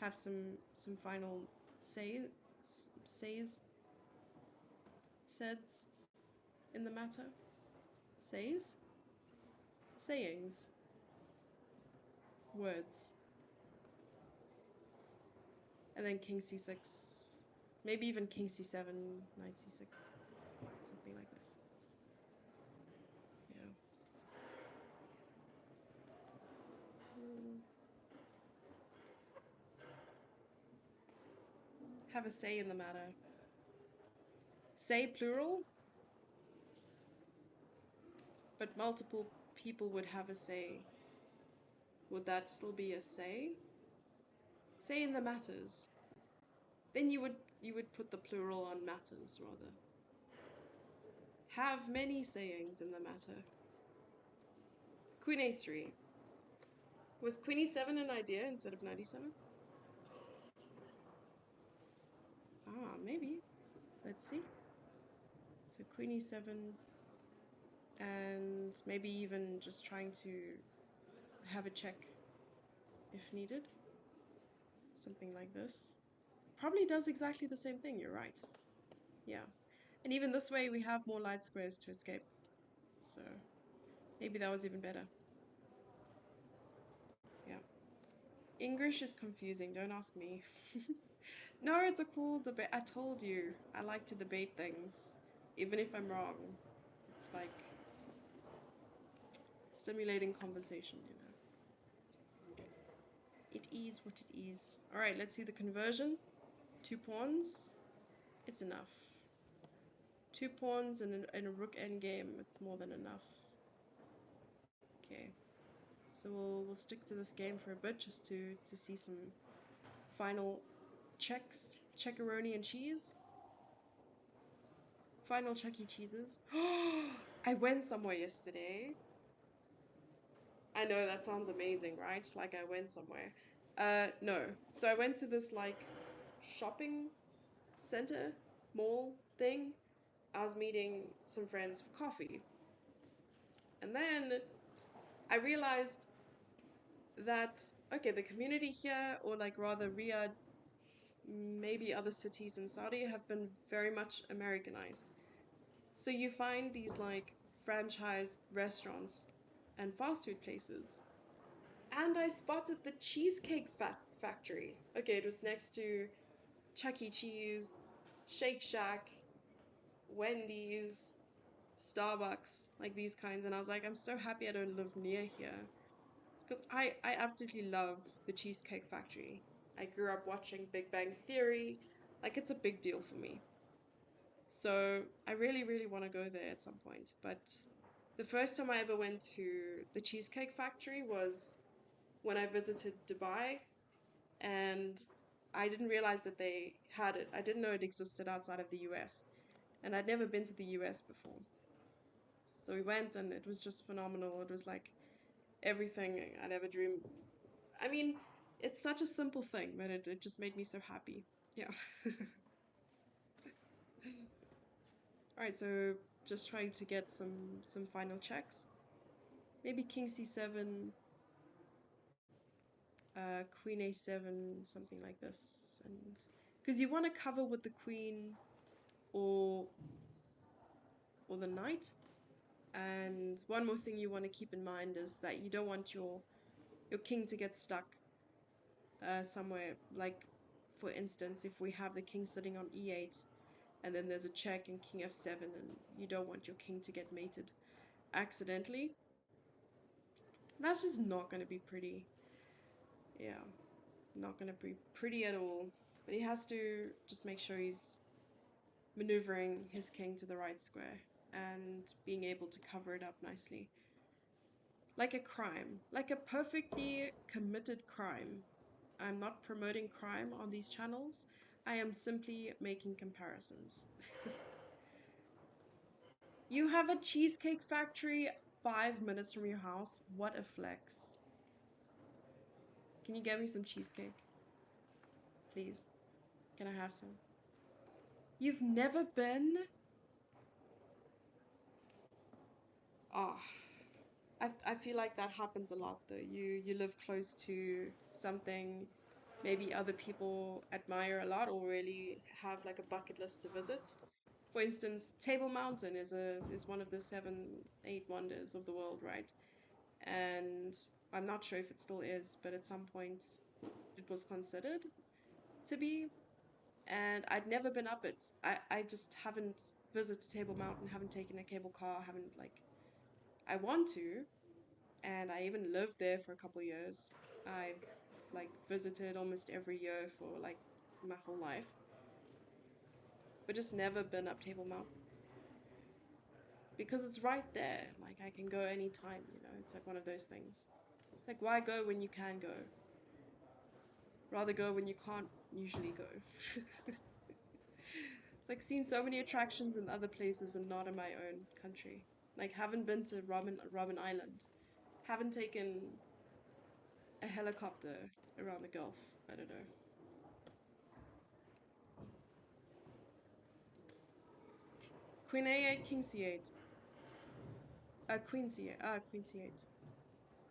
have some final says in the matter. Sayings, words. And then king c6, maybe even king c7, knight c6, something like this. Yeah. Have a say in the matter. Say plural, but multiple people would have a say. Would that still be a say? Say in the matters. Then you would put the plural on matters rather. Have many sayings in the matter. Queen a3. Was queen e7 an idea instead of knight e7? Ah, maybe. Let's see. So queen e7 and maybe even just trying to have a check if needed. Something like this. Probably does exactly the same thing, you're right. Yeah. And even this way we have more light squares to escape. So maybe that was even better. Yeah. English is confusing, don't ask me. No, it's a cool debate. I told you, I like to debate things, even if I'm wrong. It's like stimulating conversation, you know. It is what it is. All right, let's see the conversion. 2 pawns. It's enough. 2 pawns and a rook endgame. It's more than enough. Okay. So we'll stick to this game for a bit just to see some final checks. Checkeroni and cheese. Final Chuck E. Cheeses. I went somewhere yesterday. I know that sounds amazing, right? Like I went somewhere. No. So I went to this like shopping center, mall thing. I was meeting some friends for coffee. And then I realized that, okay, the community here, or like rather Riyadh, maybe other cities in Saudi, have been very much Americanized. So you find these like franchise restaurants and fast food places. And I spotted the Cheesecake Factory. Okay, it was next to Chuck E. Cheese, Shake Shack, Wendy's, Starbucks, like these kinds. And I was like, I'm so happy I don't live near here. Because I absolutely love the Cheesecake Factory. I grew up watching Big Bang Theory. Like, it's a big deal for me. So I really, really want to go there at some point. But the first time I ever went to the Cheesecake Factory was when I visited Dubai, and I didn't realize that they had it. I didn't know it existed outside of the US, and I'd never been to the US before. So we went, and it was just phenomenal. It was like everything I'd ever dreamed. I mean, it's such a simple thing, but it just made me so happy. Yeah. All right, so just trying to get some final checks. Maybe King C7, Queen A7, something like this, and because you want to cover with the queen or the knight. And one more thing you want to keep in mind is that you don't want your king to get stuck somewhere. Like, for instance, if we have the king sitting on E8 and then there's a check and king F7, and you don't want your king to get mated accidentally, that's just not going to be pretty. Yeah, not going to be pretty at all. But he has to just make sure he's maneuvering his king to the right square and being able to cover it up nicely. Like a crime, like a perfectly committed crime. I'm not promoting crime on these channels. I am simply making comparisons. You have a cheesecake factory 5 minutes from your house. What a flex. Can you get me some cheesecake? Please. Can I have some? You've never been? Ah, I feel like that happens a lot though. You live close to something maybe other people admire a lot or really have like a bucket list to visit. For instance, Table Mountain is one of the seven, eight wonders of the world, right? And I'm not sure if it still is, but at some point it was considered to be. And I'd never been up it. I just haven't visited Table Mountain, haven't taken a cable car, haven't like I want to, and I even lived there for a couple of years. I've like visited almost every year for like my whole life, but just never been up Table Mountain because it's right there. Like I can go anytime, you know. It's like one of those things. It's like why go when you can go? Rather go when you can't usually go. It's like seeing so many attractions in other places and not in my own country. Like haven't been to Robin Island. Haven't taken a helicopter around the Gulf. I don't know. Queen A8, King C8. Queen C8. Queen C8.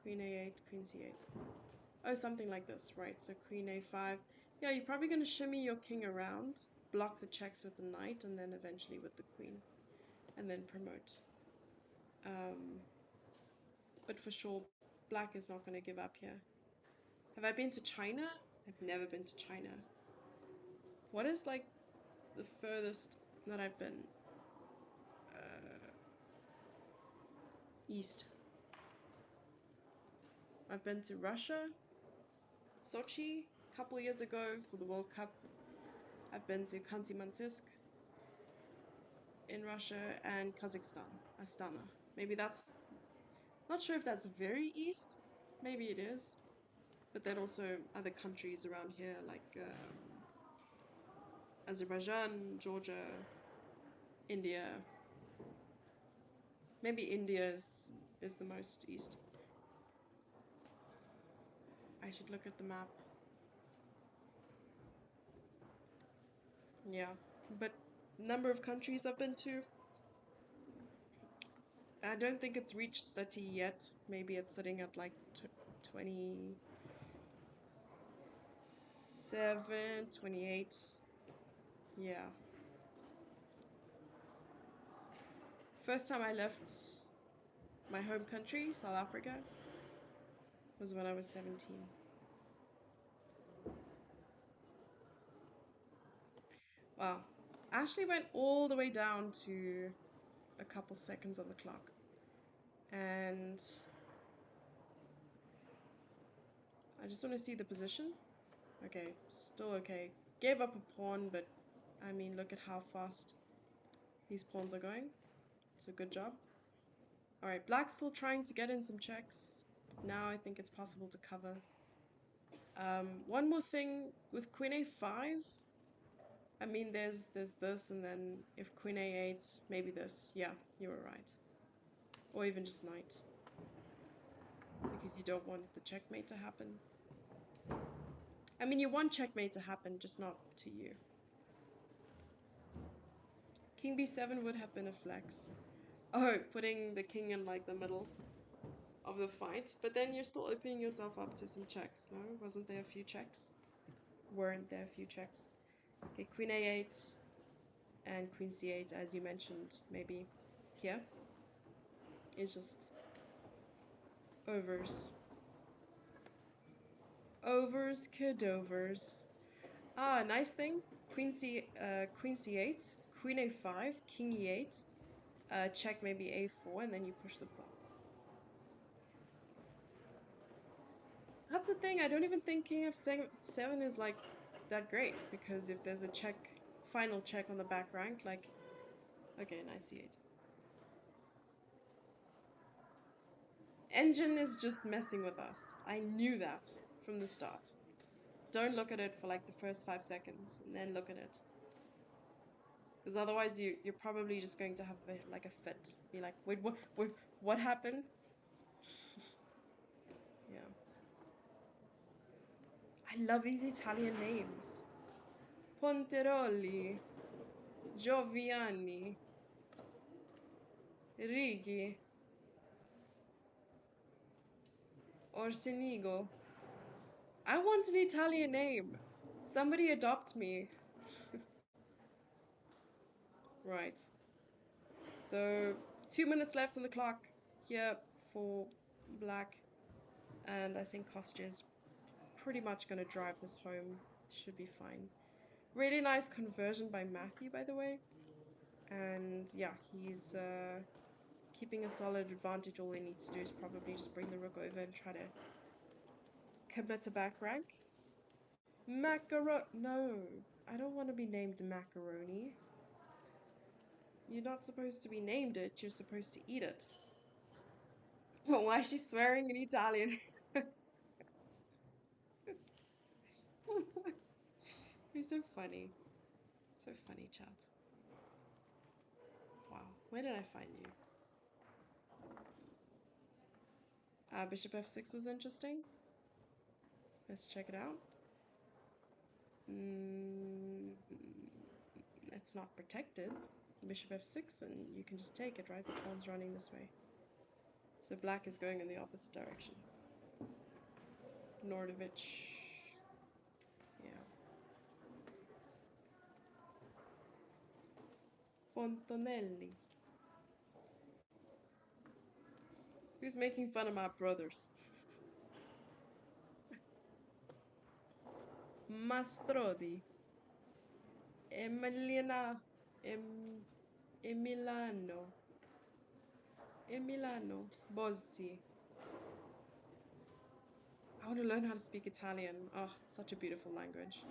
Queen A8, Queen C8. Oh, something like this, right? So Queen A5. Yeah, you're probably going to shimmy your king around, block the checks with the knight, and then eventually with the queen, and then promote. Um, but for sure, black is not going to give up here. Have I been to China? I've never been to China. What is like the furthest that I've been? East. I've been to Russia, Sochi, a couple years ago for the World Cup. I've been to Khanty-Mansisk in Russia and Kazakhstan, Astana. Maybe that's, not sure if that's very east. Maybe it is. But then also other countries around here like Azerbaijan, Georgia, India. Maybe India is the most east. I should look at the map. Yeah, but number of countries I've been to, I don't think it's reached 30 yet. Maybe it's sitting at like 27, 28. Yeah. First time I left my home country, South Africa, was when I was 17. Wow. I actually went all the way down to a couple seconds on the clock. And I just want to see the position. Okay, still okay. Gave up a pawn, but I mean, look at how fast these pawns are going. It's a good job. Alright, black's still trying to get in some checks. Now I think it's possible to cover. One more thing with queen a5. I mean, there's this, and then if queen a8, maybe this. Yeah, you were right. Or even just knight. Because you don't want the checkmate to happen. I mean, you want checkmate to happen, just not to you. King b7 would have been a flex. Oh, putting the king in like the middle of the fight. But then you're still opening yourself up to some checks, no? Wasn't there a few checks? Weren't there a few checks? Okay, queen a8 and queen c8, as you mentioned, maybe here, is just overs. Overs, cadovers. Ah, nice thing. Queen c8, queen a5, king e8, check maybe a4, and then you push the pawn. That's the thing, I don't even think king f7 is like that great, because if there's a check, final check on the back rank, like, okay, knight c8. Engine is just messing with us. I knew that from the start. Don't look at it for like the first 5 seconds, and then look at it. Because otherwise you're probably just going to have like a fit. Be like, wait, what happened? Yeah. I love these Italian names. Ponteroli, Gioviani, Righi, Orsenigo. I want an Italian name. Somebody adopt me. Right. So 2 minutes left on the clock here for black. And I think Kostya is pretty much going to drive this home. Should be fine. Really nice conversion by Matthew, by the way. And yeah, he's keeping a solid advantage. All he needs to do is probably just bring the rook over and try to commit to back rank. No, I don't want to be named macaroni. You're not supposed to be named it, you're supposed to eat it. Why is she swearing in Italian? You're so funny. So funny, chat. Wow, where did I find you? Bishop f6 was interesting. Let's check it out. It's not protected. Bishop f6, and you can just take it, right? The pawn's running this way. So black is going in the opposite direction. Nordovich. Yeah. Fontonelli. Who's making fun of my brothers? Mastrodi. Emiliana. Emiliano. Emiliano. Bossi. I want to learn how to speak Italian. Oh, such a beautiful language.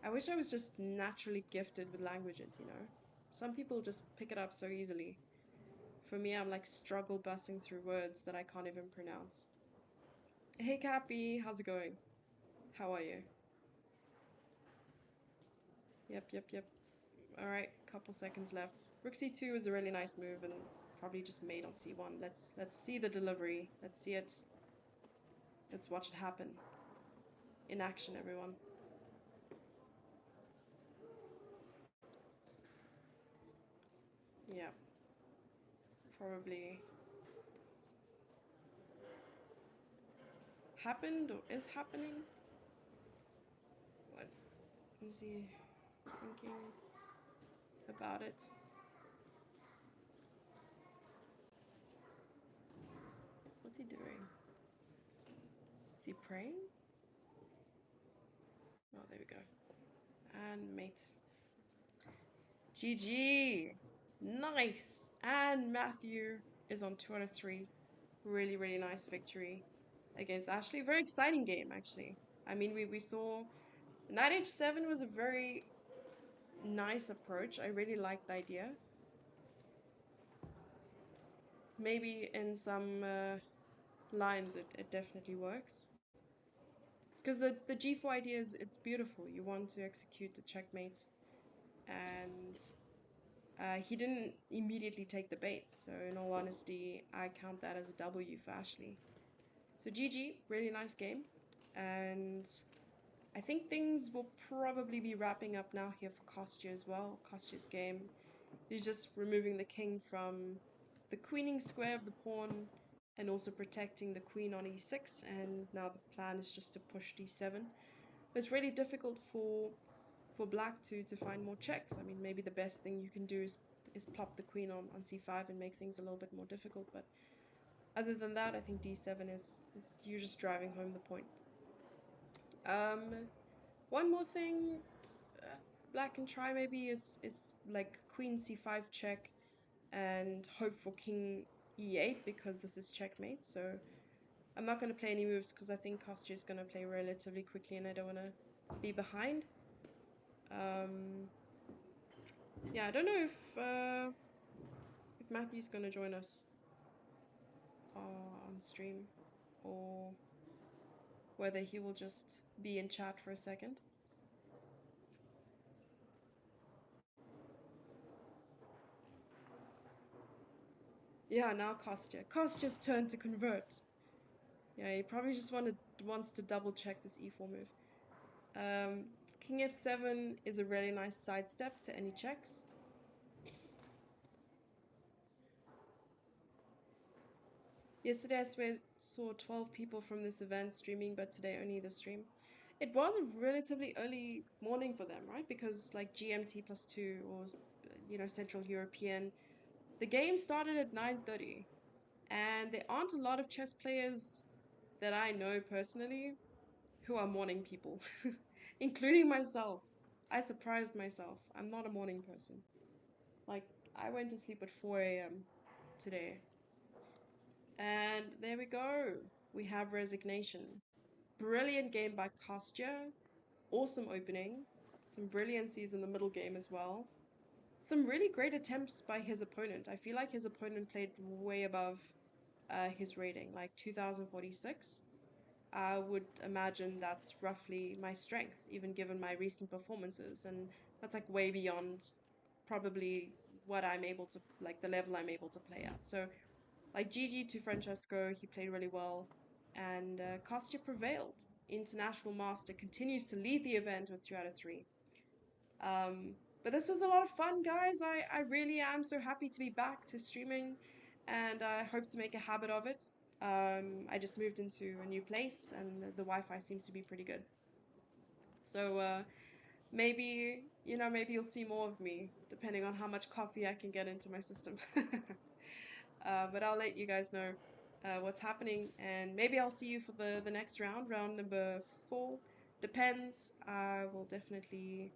I wish I was just naturally gifted with languages, you know? Some people just pick it up so easily. For me, I'm like struggle busting through words that I can't even pronounce. Hey Cappy, how's it going? How are you? Yep. Alright, couple seconds left. Rook c2 is a really nice move and probably just made on c1. Let's see the delivery. Let's see it. Let's watch it happen. In action, everyone. Yeah, probably happened or is happening. What is he thinking about it? What's he doing? Is he praying? Oh, there we go. And mate. GG. Nice. And Matthew is on 2 out of 3. Really, really nice victory against Ashley. Very exciting game, actually. I mean, we saw Knight H7 was a very nice approach. I really liked the idea. Maybe in some lines it definitely works. Because the G4 idea is, it's beautiful. You want to execute the checkmate. And he didn't immediately take the bait. So in all honesty, I count that as a W for Ashley. So GG, really nice game. And I think things will probably be wrapping up now here for Kostya as well. Kostya's game. He's just removing the king from the queening square of the pawn and also protecting the queen on e6. And now the plan is just to push d7. But it's really difficult for black to find more checks. I mean, maybe the best thing you can do is plop the queen on c5 and make things a little bit more difficult. But other than that, I think d7 is you're just driving home the point. One more thing black can try maybe is like queen c5 check and hope for king e8 because this is checkmate. So I'm not going to play any moves because I think Kostya is going to play relatively quickly and I don't want to be behind. Yeah, I don't know if Matthew's going to join us on stream or whether he will just be in chat for a second. Yeah, now Kostya. Kostya's turn to convert. Yeah, he probably just wants to double check this e4 move. King f7 is a really nice sidestep to any checks. Yesterday I saw 12 people from this event streaming, but today only the stream. It was a relatively early morning for them, right? Because like GMT +2 or, you know, Central European, the game started at 9:30 and there aren't a lot of chess players that I know personally who are morning people, including myself. I surprised myself. I'm not a morning person. Like, I went to sleep at 4 a.m. today. And there we go. We have Resignation. Brilliant game by Kostya. Awesome opening. Some brilliancies in the middle game as well. Some really great attempts by his opponent. I feel like his opponent played way above his rating, like 2046. I would imagine that's roughly my strength, even given my recent performances. And that's like way beyond probably what I'm able to, like the level I'm able to play at. So like GG to Francesco, he played really well. And Kostya prevailed. International Master continues to lead the event with 3 out of 3. But this was a lot of fun, guys. I really am so happy to be back to streaming and I hope to make a habit of it. I just moved into a new place and the Wi-Fi seems to be pretty good. So maybe, you know, maybe you'll see more of me depending on how much coffee I can get into my system. But I'll let you guys know what's happening and maybe I'll see you for the next round, round number 4. Depends. I will definitely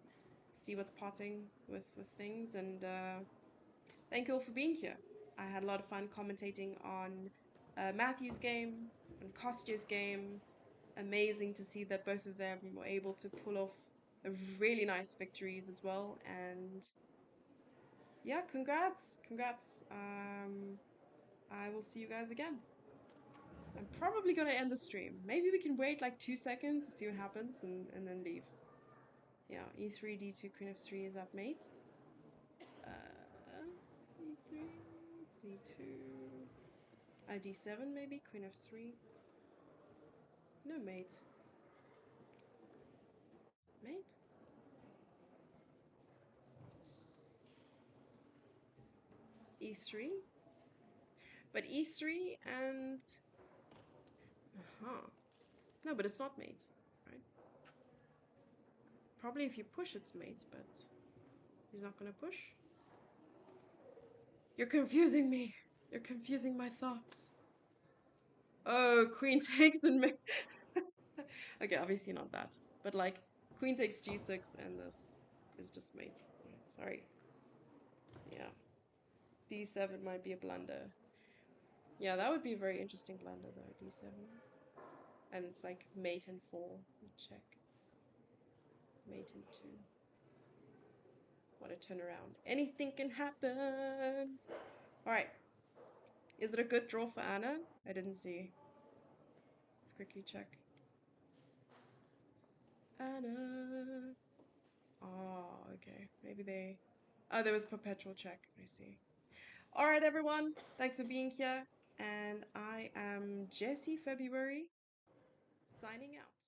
see what's potting with things and thank you all for being here. I had a lot of fun commentating on Matthew's game and Kostya's game. Amazing to see that both of them were able to pull off really nice victories as well. And yeah, congrats. I will see you guys again. I'm probably gonna end the stream. Maybe we can wait like 2 seconds to see what happens and then leave. Yeah, e3, d2, queen f3 is up, mate. E3, d2, d7 maybe, queen f3. No, mate. Mate? e3. But e3 and... Uh-huh. No, but it's not mate, right? Probably if you push, it's mate, but he's not gonna push. You're confusing me. You're confusing my thoughts. Oh, queen takes and mate. Okay, obviously not that. But like, queen takes g6 and this is just mate. Sorry. Yeah. d7 might be a blunder. Yeah, that would be a very interesting blunder though, d7. And it's like mate in 4. Check. Mate in 2. What a turnaround. Anything can happen. Alright. Is it a good draw for Anna? I didn't see. Let's quickly check. Anna. Oh, okay. Maybe they... Oh, there was perpetual check. I see. Alright, everyone. Thanks for being here. And I am JesseFebruary, signing out.